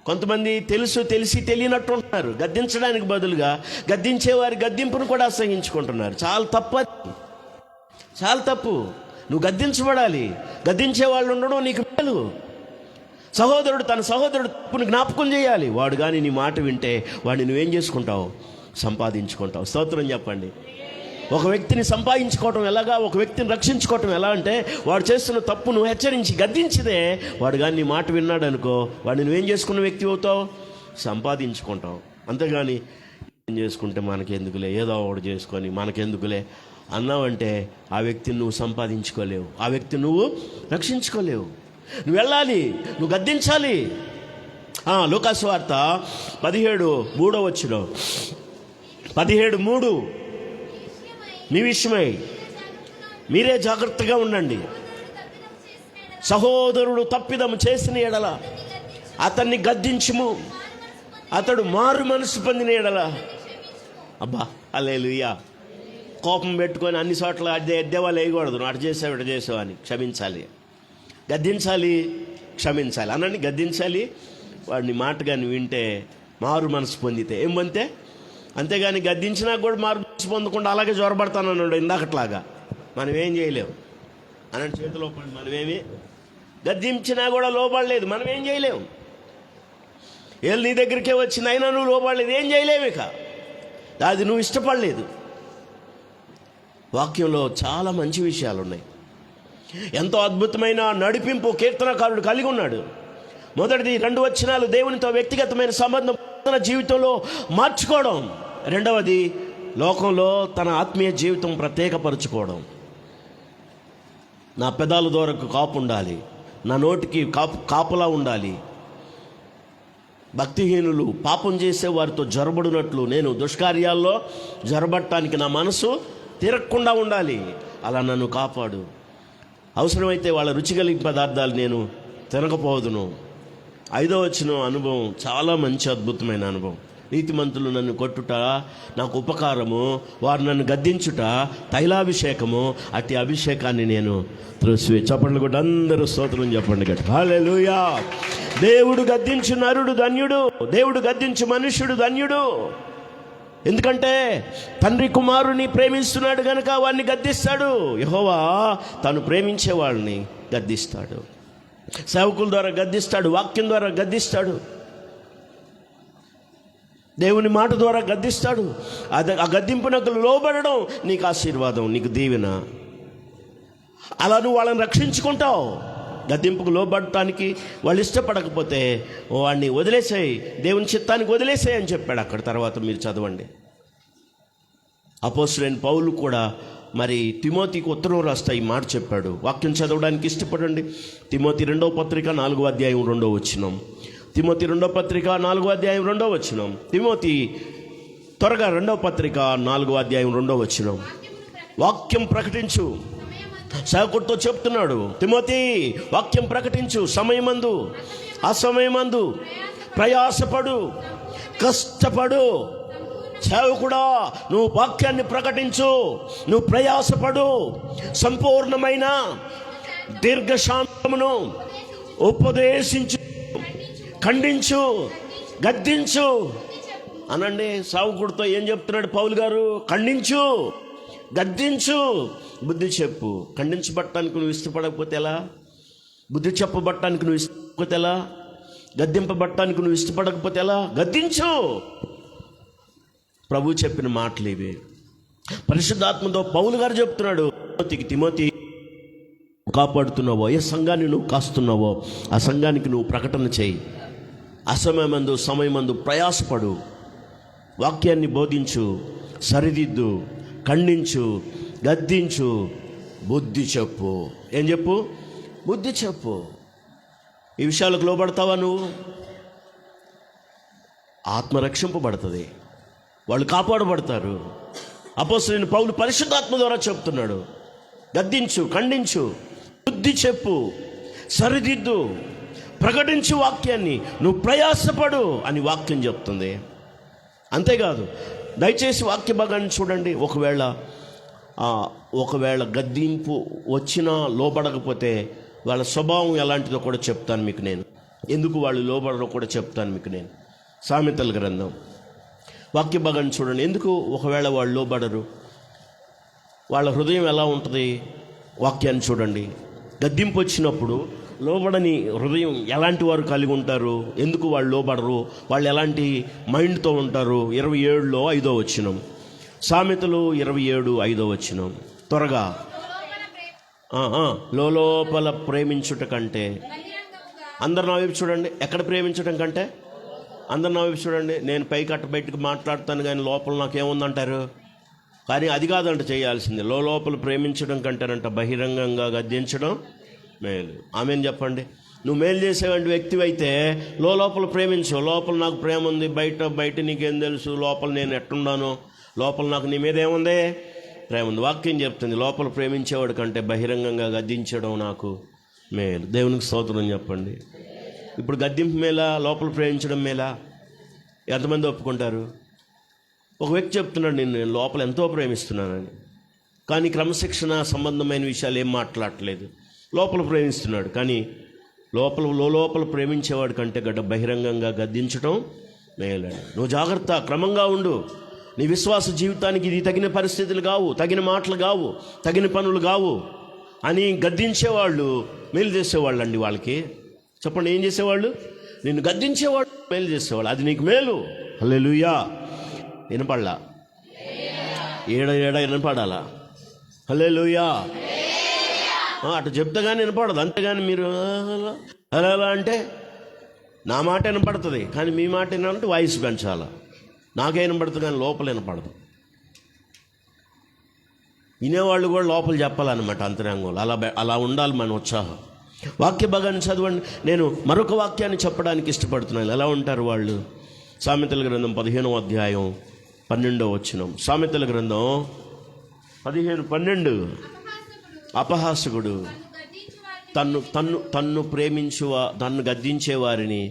కొంతమంది తెలిసి తెలియనట్టు ఉంటున్నారు. గద్దించడానికి బదులుగా గద్దించేవారి గద్దింపును కూడా అసహించుకుంటున్నారు. చాలా తప్పు. నువ్వు గద్దించబడాలి. గద్దించే వాళ్ళు ఉండడం నీకు మేలు. సహోదరుడు తన సహోదరుడు తప్పుని జ్ఞాపకం చేయాలి. వాడు కానీ నీ మాట వింటే వాడిని నువ్వేం చేసుకుంటావు? సంపాదించుకుంటావు. స్తోత్రం చెప్పండి. ఒక వ్యక్తిని సంపాదించుకోవటం ఎలాగా, ఒక వ్యక్తిని రక్షించుకోవటం ఎలా అంటే, వాడు చేస్తున్న తప్పును హెచ్చరించి గద్దించితే వాడు కానీ నీ మాట విన్నాడు అనుకో, వాడిని నువ్వేం చేసుకున్న వ్యక్తి అవుతావు? సంపాదించుకుంటావు. అంతేగాని ఏం చేసుకుంటే మనకెందుకులే, ఏదో ఒకటి చేసుకొని మనకెందుకులే అన్నావంటే ఆ వ్యక్తిని నువ్వు సంపాదించుకోలేవు, ఆ వ్యక్తిని నువ్వు రక్షించుకోలేవు. నువ్వు వెళ్ళాలి, నువ్వు గద్దించాలి. లూకాసు వార్త 17, 3 వచనం. 17:3 మీ విషయమై మీరే జాగ్రత్తగా ఉండండి. సహోదరుడు తప్పిదము చేసిన ఎడల అతన్ని గద్దించుము, అతడు మారు మనసు పొందిన ఎడల. అబ్బా హల్లెలూయా. కోపం పెట్టుకొని అన్ని చోట్ల ఎద్దేవాళ్ళు వేయకూడదు. అటు చేసావు ఇటు చేసావు అని. క్షమించాలి, గద్దించాలి, క్షమించాలి. అనండి, గద్దించాలి. వాడిని మాట కానీ వింటే మారు మనసు పొందితే ఏం పొందితే. అంతేగాని గద్దించినా కూడా మారు మనసు పొందకుండా అలాగే జ్వరపడతానన్నాడు ఇందాకట్లాగా. మనం ఏం చేయలేము అనండి. చేతిలో పడి మనమేమి గద్దించినా కూడా లోపడలేదు, మనం ఏం చేయలేము. ఏళ్ళు నీ దగ్గరికే వచ్చింది, అయినా నువ్వు లోబడలేదు. ఏం చేయలేవు, ఇక అది నువ్వు ఇష్టపడలేదు. వాక్యంలో చాలా మంచి విషయాలు ఉన్నాయి. ఎంతో అద్భుతమైన నడిపింపు కీర్తనకారుడు కలిగి ఉన్నాడు. మొదటిది 2 వచనాలు దేవునితో వ్యక్తిగతమైన సంబంధం తన జీవితంలో మార్చుకోవడం. రెండవది లోకంలో తన ఆత్మీయ జీవితం ప్రత్యేకపరచుకోవడం. నా పెదాల దూరకు కాపు ఉండాలి, నా నోటికి కాపులా ఉండాలి. భక్తిహీనులు పాపం చేసే వారితో జరబడినట్లు నేను దుష్కార్యాల్లో జరబడటానికి నా మనసు తిరగకుండా ఉండాలి. అలా నన్ను కాపాడు. అవసరమైతే వాళ్ళ రుచి కలిగిన పదార్థాలు నేను తినకపోదును. 5వ వచనం అనుభవం చాలా మంచి అద్భుతమైన అనుభవం. నీతిమంతులు నన్ను కొట్టుట నాకు ఉపకారము, వారు నన్ను గద్దించుట తైలాభిషేకము, అట్టి అభిషేకాన్ని నేను త్రోసివే. చప్పట్లు కూడా అందరూ స్తోత్రం చెప్పండి గట్ట. హల్లెలూయా. దేవుడు గద్దించు నరుడు ధన్యుడు, దేవుడు గద్దించు మనుష్యుడు ధన్యుడు. ఎందుకంటే తండ్రి కుమారుని ప్రేమిస్తున్నాడు గనుక వాడిని గద్దిస్తాడు. యెహోవా తను ప్రేమించే వాళ్ళని గద్దిస్తాడు. సేవకుల ద్వారా గద్దిస్తాడు, వాక్యం ద్వారా గద్దిస్తాడు, దేవుని మాట ద్వారా గద్దిస్తాడు. ఆ గద్దింపునకు లోబడడం నీకు ఆశీర్వాదం, నీకు దీవెన. అలా నువ్వు వాళ్ళని రక్షించుకుంటావు. గద్దింపుకు లోబడటానికి వాళ్ళు ఇష్టపడకపోతే వాడిని వదిలేసాయి, దేవుని చిత్తానికి వదిలేసాయి అని చెప్పాడు. అక్కడ తర్వాత మీరు చదవండి. అపోస్తలుడైన పౌలు కూడా మరి తిమోతికి ఉత్తరం రాస్తా ఈ మాట చెప్పాడు. వాక్యం చదవడానికి ఇష్టపడండి. తిమోతి 2వ పత్రిక 4వ అధ్యాయం 2వ వచనం. తిమోతి 2వ పత్రిక 4వ అధ్యాయం 2వ వచనం. తిమోతి త్వరగా 2వ పత్రిక 4వ అధ్యాయం 2వ వచనం. వాక్యం ప్రకటించు. సేవకుడితో చెప్తున్నాడు, తిమోతి వాక్యం ప్రకటించు. సమయమందు అసమయమందు ప్రయాసపడు, కష్టపడు. సేవకుడా, నువ్వు వాక్యాన్ని ప్రకటించు, నువ్వు ప్రయాసపడు. సంపూర్ణమైన దీర్ఘశాంతమును ఉపదేశించు, ఖండించు, గద్దించు అనండి. సేవకుడితో ఏం చెప్తున్నాడు పౌలు గారు? ఖండించు, గద్దించు, బుద్ధి చెప్పు. ఖండించబట్టడానికి నువ్వు ఇష్టపడకపోతే ఎలా? బుద్ధి చెప్పబట్టడానికి నువ్వు ఇష్టపడకపోతే ఎలా? గద్దింపబట్టడానికి నువ్వు ఇష్టపడకపోతే ఎలా? గద్దించు. ప్రభు చెప్పిన మాటలు ఇవి. పరిశుద్ధాత్మతో పౌలు గారు చెప్తున్నాడు, తిమోతి కాపాడుతున్నావో, ఏ సంఘాన్ని నువ్వు కాస్తున్నావో ఆ సంఘానికి నువ్వు ప్రకటన చేయి. అసమయమందు సమయమందు ప్రయాసపడు, వాక్యాన్ని బోధించు, సరిదిద్దు, ఖండించు, గద్దించు, బుద్ధి చెప్పు. ఏం చెప్పు? బుద్ధి చెప్పు. ఈ విషయాలకు లోబడతావా నువ్వు? ఆత్మ రక్షింపబడుతుంది, వాళ్ళు కాపాడబడతారు. అపోస్తలుడైన పౌలు పరిశుద్ధాత్మ ద్వారా చెప్తున్నాడు, గద్దించు, ఖండించు, బుద్ధి చెప్పు, సరిదిద్దు, ప్రకటించు వాక్యాన్ని, నువ్వు ప్రయాసపడు అని వాక్యం చెప్తుంది. అంతేకాదు, దయచేసి వాక్య భాగాన్ని చూడండి. ఒకవేళ గద్దింపు వచ్చినా లోబడకపోతే వాళ్ళ స్వభావం ఎలాంటిదో కూడా చెప్తాను మీకు నేను. ఎందుకు వాళ్ళు లోబడరో కూడా చెప్తాను మీకు నేను. సామెతల గ్రంథం వాక్య భాగాన్ని చూడండి. ఎందుకు ఒకవేళ వాళ్ళు లోబడరు, వాళ్ళ హృదయం ఎలా ఉంటుంది? వాక్యాన్ని చూడండి. గద్దింపు వచ్చినప్పుడు లోబడని హృదయం ఎలాంటి వారు కలిగి ఉంటారు? ఎందుకు వాళ్ళు లోబడరు? వాళ్ళు ఎలాంటి మైండ్తో ఉంటారు? 27లో 5వ వచనం. సామెతలు 27 5వ వచనం. త్వరగా. లోపల ప్రేమించుట కంటే, అందరు నా వైపు చూడండి. ఎక్కడ ప్రేమించడం కంటే? అందరు నా వైపు చూడండి. నేను పైకట్ట బయటకు మాట్లాడతాను కానీ లోపల నాకేముందంటారు? కానీ అది కాదంట చేయాల్సింది. లోపల ప్రేమించడం కంటేనంట బహిరంగంగా గద్దించడం మేలు. ఆమెను చెప్పండి. నువ్వు మేలు చేసేవంటి వ్యక్తి అయితే లోపల ప్రేమించు. లోపల నాకు ప్రేమ ఉంది, బయట నీకేం తెలుసు? లోపల నేను ఎట్టున్నాను, లోపల నాకు నీ మీద ఏముంది? ప్రేమ ఉంది. వాక్యం చెప్తుంది, లోపల ప్రేమించేవాడు కంటే బహిరంగంగా గద్దించడం నాకు మేలు. దేవునికి స్తోత్రం చెప్పండి. ఇప్పుడు గద్దింపు మేలా, లోపల ప్రేమించడం మేలా? ఎంతమంది ఒప్పుకుంటారు? ఒక వ్యక్తి చెప్తున్నాడు, నేను లోపల ఎంతో ప్రేమిస్తున్నానని, కానీ క్రమశిక్షణ సంబంధమైన విషయాలు ఏం మాట్లాడట్లేదు. లోపల ప్రేమిస్తున్నాడు, కానీ లోపల ప్రేమించేవాడు కంటే బహిరంగంగా గద్దించడం మేలండి. నువ్వు జాగ్రత్త, క్రమంగా ఉండు. నీ విశ్వాస జీవితానికి ఇది తగిన పరిస్థితులు కావు, తగిన మాటలు కావు, తగిన పనులు కావు అని గద్దించేవాళ్ళు మేలు చేసేవాళ్ళు అండి. వాళ్ళకి చెప్పండి, ఏం చేసేవాళ్ళు? నిన్ను గద్దించేవాడు మేలు చేసేవాడు, అది నీకు మేలు. హల్లెలూయా. వినపడలా? ఏడ వినపడాలా? హల్లెలూయా. అటు చెప్తే కానీ వినపడదు, అంతేగాని మీరు అలా అంటే నా మాట వినపడుతుంది, కానీ మీ మాట వినాలంటే వాయిస్ పెంచాలా. నాకే వినపడుతుంది కానీ లోపల వినపడదు. వినేవాళ్ళు కూడా లోపల చెప్పాలన్నమాట అంతరంగంలో. అలా ఉండాలి మన ఉత్సాహం. వాక్య భాగాన్ని చదవండి. నేను మరొక వాక్యాన్ని చెప్పడానికి ఇష్టపడుతున్నాను. ఎలా ఉంటారు వాళ్ళు? సామెతల గ్రంథం 15వ అధ్యాయం 12వ వచనం. సామెతల గ్రంథం 15:12. అపహాసకుడు తన్ను గద్దించే వారిని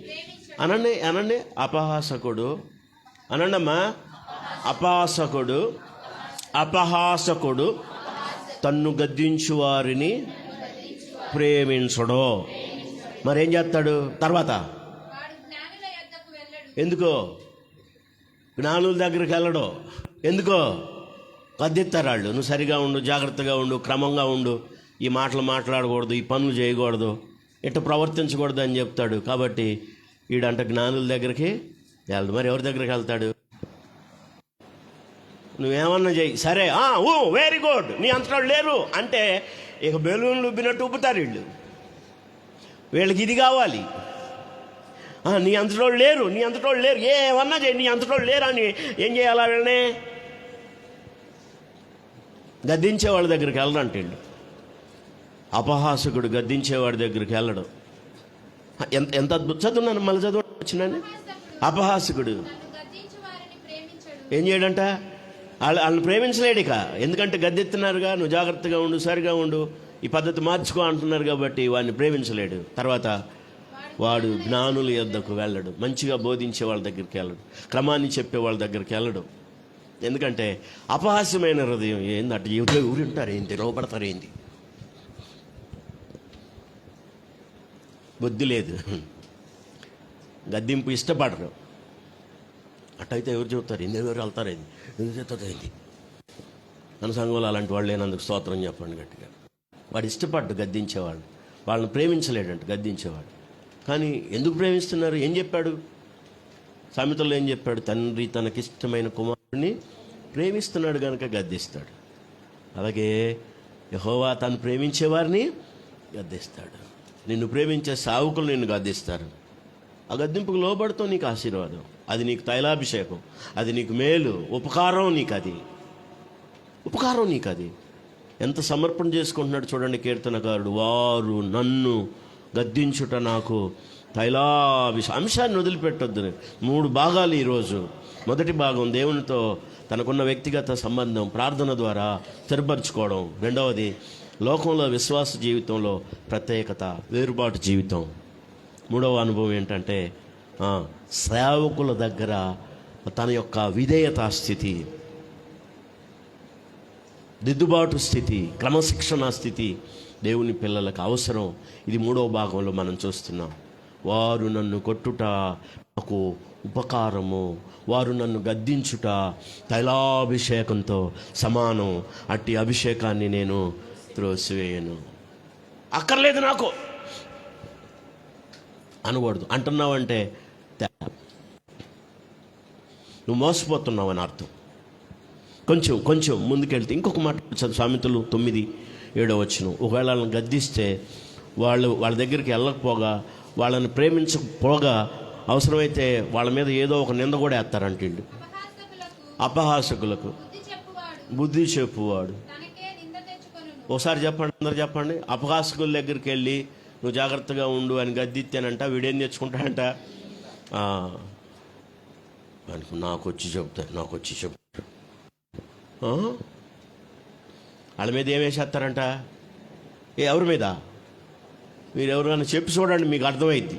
అనండి. అపహాసకుడు అనండమ్మా. అపహాసకుడు తన్ను గద్దించు వారిని ప్రేమించడు. మరేం చేస్తాడు తర్వాత? ఎందుకో జ్ఞానుల దగ్గరికి వెళ్ళడు. ఎందుకో గద్దిస్తారు వాళ్ళు. నువ్వు సరిగా ఉండు, జాగ్రత్తగా ఉండు, క్రమంగా ఉండు, ఈ మాటలు మాట్లాడకూడదు, ఈ పనులు చేయకూడదు, ఇట్లా ప్రవర్తించకూడదు అని చెప్తాడు. కాబట్టి వీడంట జ్ఞానుల దగ్గరికి వెళ్ళడు. మరి ఎవరి దగ్గరికి వెళ్తాడు? నువ్వేమన్నా చెయ్యి, సరే వెరీ గుడ్, నీ అంతటా లేరు అంటే ఇక బెలూన్లు ఉబ్బినట్టు ఉబ్బుతారు వీళ్ళు. వీళ్ళకి ఇది కావాలి. నీ అంతటా లేరు, ఏమన్నా చేయి, నీ అంతటా లేరు అని ఏం చేయాలా? వీళ్ళని గద్దించే వాళ్ళ దగ్గరికి వెళ్ళడంటే వీళ్ళు. అపహాసకుడు గద్దించేవాడి దగ్గరికి వెళ్ళడం. ఎంత అద్భుతం. చదువున్నాను, మళ్ళీ చదువు వచ్చినాను. అపహాసకుడు ఏం చేయడంట? వాళ్ళని ప్రేమించలేడు ఇక. ఎందుకంటే గద్దెత్తున్నారుగా, నువ్వు జాగ్రత్తగా ఉండు, సరిగా ఉండు, ఈ పద్ధతి మార్చుకో అంటున్నారు కాబట్టి వాడిని ప్రేమించలేడు. తర్వాత వాడు జ్ఞానుల యొద్దకు వెళ్ళడు, మంచిగా బోధించే వాళ్ళ దగ్గరికి వెళ్ళడు, క్రమాన్ని చెప్పే వాళ్ళ దగ్గరికి వెళ్ళడు. ఎందుకంటే అపహాస్యమైన హృదయం. ఏందంటే ఊరి ఉంటారు ఏంటి, లోపడతారు ఏంటి, బుద్ధి లేదు, గద్దింపు ఇష్టపడరు. అట్టయితే ఎవరు చెబుతారు? ఎవరు వెళ్తారు? ఎందుకు చెప్తుంది మన సంఘంలో అలాంటి వాళ్ళు లేనందుకు స్తోత్రం చెప్పండి గట్టిగా. వాడు ఇష్టపడ్డు గద్దించేవాడు, వాళ్ళని ప్రేమించలేడంట గద్దించేవాడు. కానీ ఎందుకు ప్రేమిస్తున్నారు? ఏం చెప్పాడు సామెతల్లో? ఏం చెప్పాడు? తండ్రి తనకిష్టమైన కుమారుడిని ప్రేమిస్తున్నాడు కనుక గద్దిస్తాడు. అలాగే యెహోవా తను ప్రేమించేవారిని గద్దిస్తాడు. నిన్ను ప్రేమించే సేవకులు నిన్ను గద్దిస్తారు. ఆ గద్దింపుకు లోబడుతూ నీకు ఆశీర్వాదం, అది నీకు తైలాభిషేకం, అది నీకు మేలు, ఉపకారం నీకు అది. ఎంత సమర్పణ చేసుకుంటున్నాడు చూడండి కీర్తనకారుడు. వారు నన్ను గద్దించుట నాకు అంశాన్ని వదిలిపెట్టొద్దు. 3 భాగాలు ఈరోజు. మొదటి భాగం దేవునితో తనకున్న వ్యక్తిగత సంబంధం ప్రార్థన ద్వారా స్థిరపరచుకోవడం. రెండవది లోకంలో విశ్వాస జీవితంలో ప్రత్యేకత, వేరుబాటు జీవితం. మూడవ అనుభవం ఏంటంటే సేవకుల దగ్గర తన యొక్క విధేయతా స్థితి, దిద్దుబాటు స్థితి, క్రమశిక్షణ స్థితి దేవుని పిల్లలకు అవసరం. ఇది 3వ భాగంలో మనం చూస్తున్నాం. వారు నన్ను కొట్టుట నాకు ఉపకారము, వారు నన్ను గద్దించుట తైలాభిషేకంతో సమానం, అట్టి అభిషేకాన్ని నేను త్రోసివేయను. అక్కర్లేదు నాకు అనకూడదు. అంటున్నావంటే నువ్వు మోసపోతున్నావు అని అర్థం. కొంచెం ముందుకెళ్తే ఇంకొక మాట చదువు. సామెతలు 9:7 వచనం. ఒకవేళ వాళ్ళని గద్దిస్తే వాళ్ళ దగ్గరికి వెళ్ళకపోగా, వాళ్ళని ప్రేమించకపోగా, అవసరమైతే వాళ్ళ మీద ఏదో ఒక నింద కూడా వేస్తారంటే అపహాసకులకు బుద్ధి చెప్పువాడు. ఒకసారి చెప్పండి, అందరు చెప్పండి. అపహాసకుల దగ్గరికి వెళ్ళి నువ్వు జాగ్రత్తగా ఉండు అని గద్దిత్తానంట, వీడేం తెచ్చుకుంటాడంట? నాకు వచ్చి చెప్తారు. వాళ్ళ మీద ఏమేసేస్తారంట? ఎవరి మీద? మీరు ఎవరైనా చెప్పి చూడండి, మీకు అర్థమైద్ది.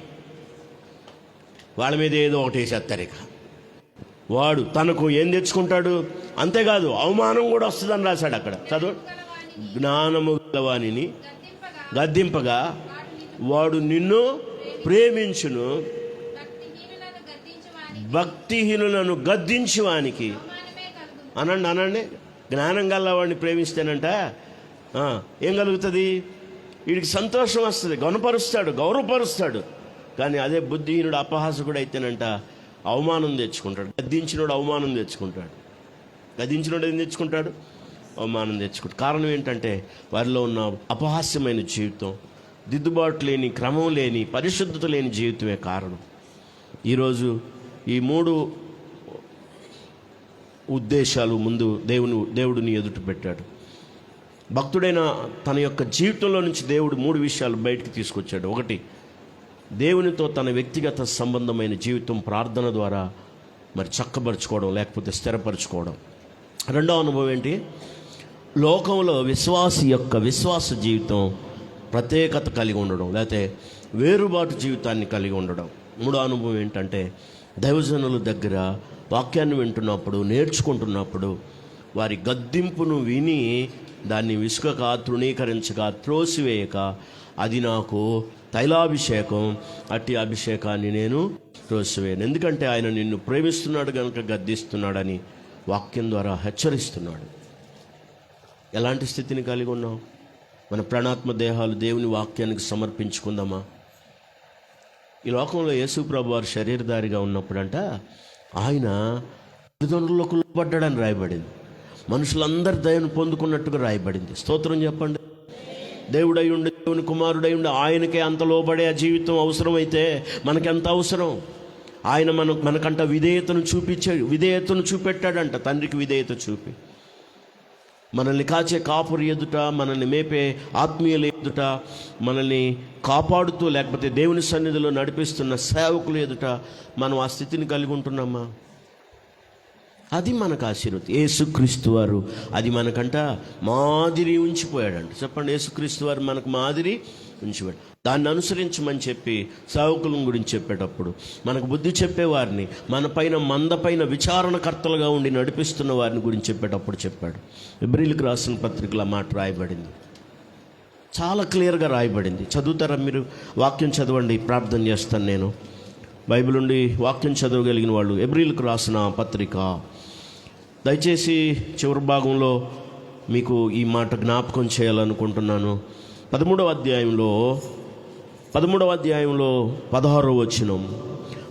వాళ్ళ మీద ఏదో ఒకటి వేసేస్తారు. ఇక వాడు తనకు ఏం తెచ్చుకుంటాడు? అంతేకాదు అవమానం కూడా వస్తుందని రాశాడు అక్కడ. చదువు. జ్ఞానము గలవానిని గద్దింపగా వాడు నిన్ను ప్రేమించును, భక్తిహీనులను గద్దించువానికి అనండి. జ్ఞానం గలవాడిని ప్రేమిస్తేనంట ఏం కలుగుతుంది? వీడికి సంతోషం వస్తుంది, గౌరవపరుస్తాడు. కానీ అదే బుద్ధిహీనుడు అపహాసకుడు అయితేనంట అవమానం తెచ్చుకుంటాడు. గద్దించినోడు అవమానం తెచ్చుకుంటాడు. గద్దించినోడు ఏం తెచ్చుకుంటాడు? అవమానం తెచ్చుకుంటాడు. కారణం ఏంటంటే వారిలో ఉన్న అపహాస్యమైన జీవితం, దిద్దుబాటు లేని, క్రమం లేని, పరిశుద్ధత లేని జీవితమే కారణం. ఈరోజు ఈ 3 ఉద్దేశాలు ముందు దేవుడిని ఎదుట పెట్టాడు. భక్తుడైన తన యొక్క జీవితంలో నుంచి దేవుడు 3 విషయాలు బయటికి తీసుకొచ్చాడు. ఒకటి, దేవునితో తన వ్యక్తిగత సంబంధమైన జీవితం ప్రార్థన ద్వారా మరి చక్కబరుచుకోవడం, లేకపోతే స్థిరపరచుకోవడం. రెండో అనుభవం ఏంటి? లోకంలో విశ్వాసి యొక్క విశ్వాస జీవితం ప్రత్యేకత కలిగి ఉండడం, లేకపోతే వేరుబాటు జీవితాన్ని కలిగి ఉండడం. మూడో అనుభవం ఏంటంటే దైవజనుల దగ్గర వాక్యాన్ని వింటున్నప్పుడు, నేర్చుకుంటున్నప్పుడు వారి గద్దింపును విని దాన్ని విసుకక, తృణీకరించక, త్రోసివేయక, అది నాకు తైలాభిషేకం, అట్టి అభిషేకాన్ని నేను త్రోసివేయను. ఎందుకంటే ఆయన నిన్ను ప్రేమిస్తున్నాడు కనుక గద్దిస్తున్నాడని వాక్యం ద్వారా హెచ్చరిస్తున్నాడు. ఎలాంటి స్థితిని కలిగి ఉన్నాం? మన ప్రాణాత్మ దేహాలు దేవుని వాక్యానికి సమర్పించుకుందామా? ఈ లోకంలో యేసు ప్రభు వారు శరీరధారిగా ఉన్నప్పుడంట ఆయన తల్లిదండ్రులకు లోబడ్డాడని రాయబడింది. మనుషులందరూ దయను పొందుకున్నట్టుగా రాయబడింది. స్తోత్రం చెప్పండి. దేవుడై ఉండి, దేవుని కుమారుడై ఉండి ఆయనకే అంత లోబడే ఆ జీవితం అవసరమైతే మనకెంత అవసరం? ఆయన మనకంట విధేయతను చూపెట్టాడంట. తండ్రికి విధేయత చూపి మనల్ని కాచే కాపురి ఎదుట, మనల్ని మేపే ఆత్మీయుల ఎదుట, మనల్ని కాపాడుతూ లేకపోతే దేవుని సన్నిధిలో నడిపిస్తున్న సేవకులు ఎదుట మనం ఆ స్థితిని కలిగి ఉంటున్నామా? అది మనకు ఆశీర్వదం. యేసుక్రీస్తు వారు అది మనకంట మాదిరి ఉంచిపోయాడంట. చెప్పండి, యేసుక్రీస్తు వారు మనకు మాదిరి ఉంచిపోయాడు. దాన్ని అనుసరించమని చెప్పి సేవకుల గురించి చెప్పేటప్పుడు, మనకు బుద్ధి చెప్పేవారిని, మన పైన మందపైన విచారణకర్తలుగా ఉండి నడిపిస్తున్న వారిని గురించి చెప్పేటప్పుడు చెప్పాడు. ఎబ్రీలకు రాసిన పత్రికలో మాట రాయబడింది, చాలా క్లియర్గా రాయబడింది. చదువుతారా మీరు? వాక్యం చదవండి, ప్రార్థన చేస్తాను నేను. బైబిల్ నుండి వాక్యం చదవగలిగిన వాళ్ళు ఎబ్రీలకు రాసిన పత్రిక, దయచేసి చివరి భాగంలో మీకు ఈ మాట జ్ఞాపకం చేయాలనుకుంటున్నాను. 13వ అధ్యాయంలో 16వ వచనం,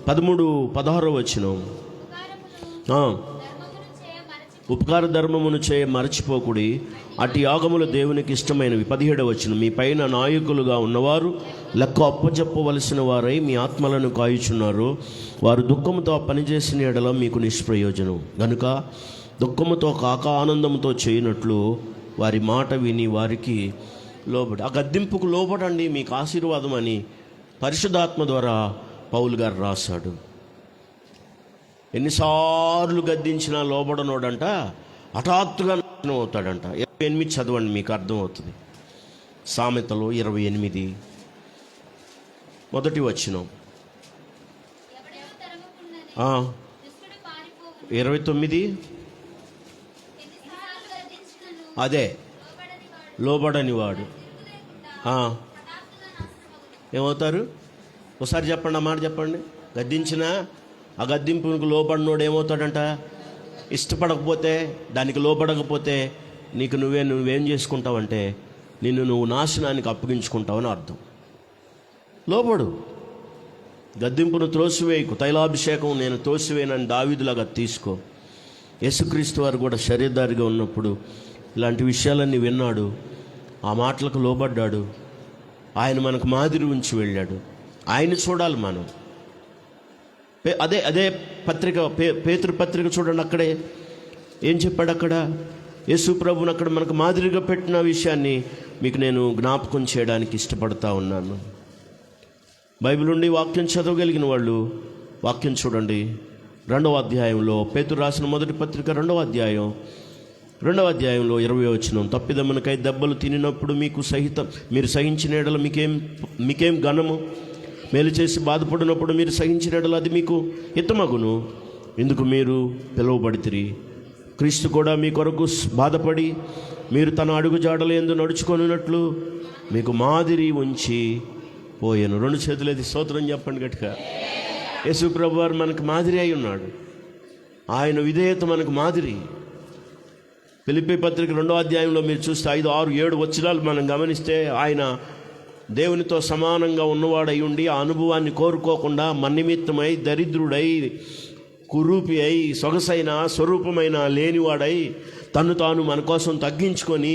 16వ వచనం, ఉపకార ధర్మమును చేయ మరచిపోకుడి, అటు యాగములు దేవునికి ఇష్టమైనవి. 17వ వచనం, మీ పైన నాయకులుగా ఉన్నవారు లెక్క అప్పచెప్పవలసిన వారై మీ ఆత్మలను కాయుచున్నారు. వారు దుఃఖముతో పనిచేసిన ఎడల మీకు నిష్ప్రయోజనం గనుక దుఃఖముతో కాక ఆనందంతో చేయనట్లు వారి మాట విని వారికి లోబడి. ఆ గద్దింపుకు లోబడండి, మీకు ఆశీర్వాదం అని పరిశుద్ధాత్మ ద్వారా పౌలు గారు రాశాడు. ఎన్నిసార్లు గద్దించినా లోబడనోడంట హఠాత్తుగా నాశనం అవుతాడంట. 28 చదవండి, మీకు అర్థమవుతుంది. సామెతలు 28 మొదటి వచనం, 29 అదే లోబడని వాడు ఏమవుతారు? ఒకసారి చెప్పండి, ఆ మాట చెప్పండి. గద్దించిన ఆ గద్దింపుకు లోబడినోడు ఏమవుతాడంట? ఇష్టపడకపోతే, దానికి లోబడకపోతే నువ్వేం చేసుకుంటావంటే నువ్వు నాశనానికి అప్పగించుకుంటావని అర్థం. లోబడు, గద్దింపును త్రోసివేయకు, తైలాభిషేకం నేను త్రోసివేయనని దావీదులాగా తీసుకో. యేసుక్రీస్తు వారు కూడా శరీరధారిగా ఉన్నప్పుడు ఇలాంటి విషయాలన్నీ విన్నాడు, ఆ మాటలకు లోబడ్డాడు. ఆయన మనకు మాదిరి ఉంచి వెళ్ళాడు. ఆయన చూడాలి మనం. అదే పత్రిక, పేతురు పత్రిక చూడండి, అక్కడే ఏం చెప్పాడు? అక్కడ యేసు ప్రభువును అక్కడ మనకు మాదిరిగా పెట్టిన విషయాన్ని మీకు నేను జ్ఞాపకం చేయడానికి ఇష్టపడతా ఉన్నాను. బైబిల్ నుండి వాక్యం చదవగలిగిన వాళ్ళు వాక్యం చూడండి. 2వ అధ్యాయంలో, పేతురు రాసిన మొదటి పత్రిక 2వ అధ్యాయంలో 20వ వచనం, తప్పిదమ్మనకై దెబ్బలు తినినప్పుడు మీరు సహించిన ఎడల మీకేం ఘనము? మేలు చేసి బాధపడినప్పుడు మీరు సహించిన ఎడల అది మీకు హితమగును. ఇందుకు మీరు పిలువబడితిరి. క్రీస్తు కూడా మీ కొరకు బాధపడి మీరు తన అడుగు జాడలందు నడుచుకొనున్నట్లు మీకు మాదిరి ఉంచి పోయాను. 2 చేతులది స్తోత్రం చెప్పండి గట్టిగా. యేసు ప్రభు వారు మనకు మాదిరి అయి ఉన్నాడు. ఆయన విధేయత మనకు మాదిరి. ఫిలిప్పీ పత్రిక 2వ అధ్యాయంలో మీరు చూస్తే 5, 6, 7 వచనాలు మనం గమనిస్తే ఆయన దేవునితో సమానంగా ఉన్నవాడై ఉండి ఆ అనుభవాన్ని కోరుకోకుండా మన నిమిత్తమై దరిద్రుడై కురూపి అయి సొగసైన స్వరూపమైన లేనివాడై తను తాను మన కోసం తగ్గించుకొని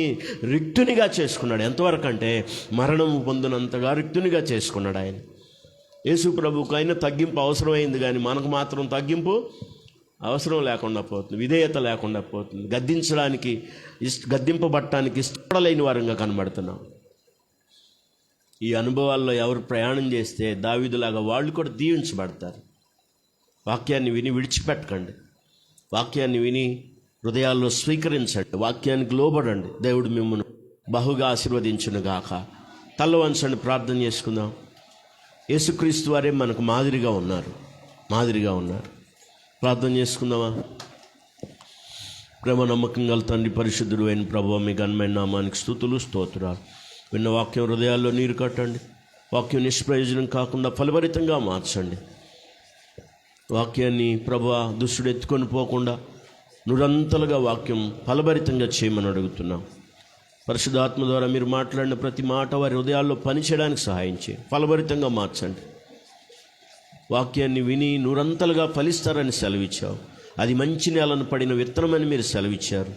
రిక్తునిగా చేసుకున్నాడు. ఎంతవరకు అంటే మరణము పొందినంతగా రిక్తునిగా చేసుకున్నాడు ఆయన. యేసు ప్రభువుకు అయినా తగ్గింపు అవసరమైంది, కానీ మనకు మాత్రం తగ్గింపు అవసరం లేకుండా పోతుంది, విధేయత లేకుండా పోతుంది. గద్దించడానికి గద్దింపబట్టడానికి ఇష్టపడలేని వారంగా కనబడుతున్నాం. ఈ అనుభవాల్లో ఎవరు ప్రయాణం చేస్తే దావీదులాగా వాళ్ళు కూడా దీవించబడతారు. వాక్యాన్ని విని విడిచిపెట్టకండి, వాక్యాన్ని విని హృదయాల్లో స్వీకరించండి, వాక్యానికి లోబడండి. దేవుడు మిమ్మల్ని బహుగా ఆశీర్వదించునుగాక. తల వంచండి, ప్రార్థన చేసుకుందాం. యేసుక్రీస్తు వారే మనకు మాదిరిగా ఉన్నారు. ప్రార్థన చేసుకుందామా? ప్రేమ నమ్మకం గల తండ్రి, పరిశుద్ధుడు అయిన ప్రభువా, మీ ఘనమైన నామానికి స్తుతులు స్తోత్రాలు. విన్న వాక్యం హృదయాల్లో నీరు కట్టండి. వాక్యం నిష్ప్రయోజనం కాకుండా ఫలభరితంగా మార్చండి. వాక్యాన్ని ప్రభువా దుష్టుడు ఎత్తుకొని పోకుండా నురంతలుగా వాక్యం ఫలభరితంగా చేయమని అడుగుతున్నాం. పరిశుద్ధాత్మ ద్వారా మీరు మాట్లాడిన ప్రతి మాట వారి హృదయాల్లో పనిచేయడానికి సహాయం చేయండి, ఫలభరితంగా మార్చండి. వాక్యాన్ని విని నూరంతలుగా ఫలిస్తారని సెలవిచ్చావు. అది మంచి నేలను పడిన విత్తనమని మీరు సెలవిచ్చారు.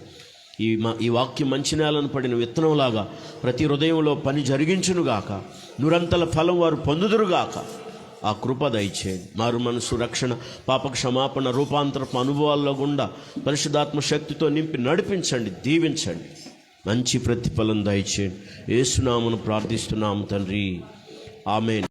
ఈ వాక్యం మంచి నేలను పడిన విత్తనంలాగా ప్రతి హృదయంలో పని జరిగించునుగాక, నూరంతల ఫలం వారు పొందుదురుగాక. ఆ కృప దయచేయండి. మారు మనసు, రక్షణ, పాప క్షమాపణ, రూపాంతరపు అనుభవాల్లో గుండా పరిశుద్ధాత్మ శక్తితో నింపి నడిపించండి, దీవించండి. మంచి ప్రతిఫలం దయచేయండి. యేసు నామమున ప్రార్థిస్తున్నాము తండ్రి, ఆమేన్.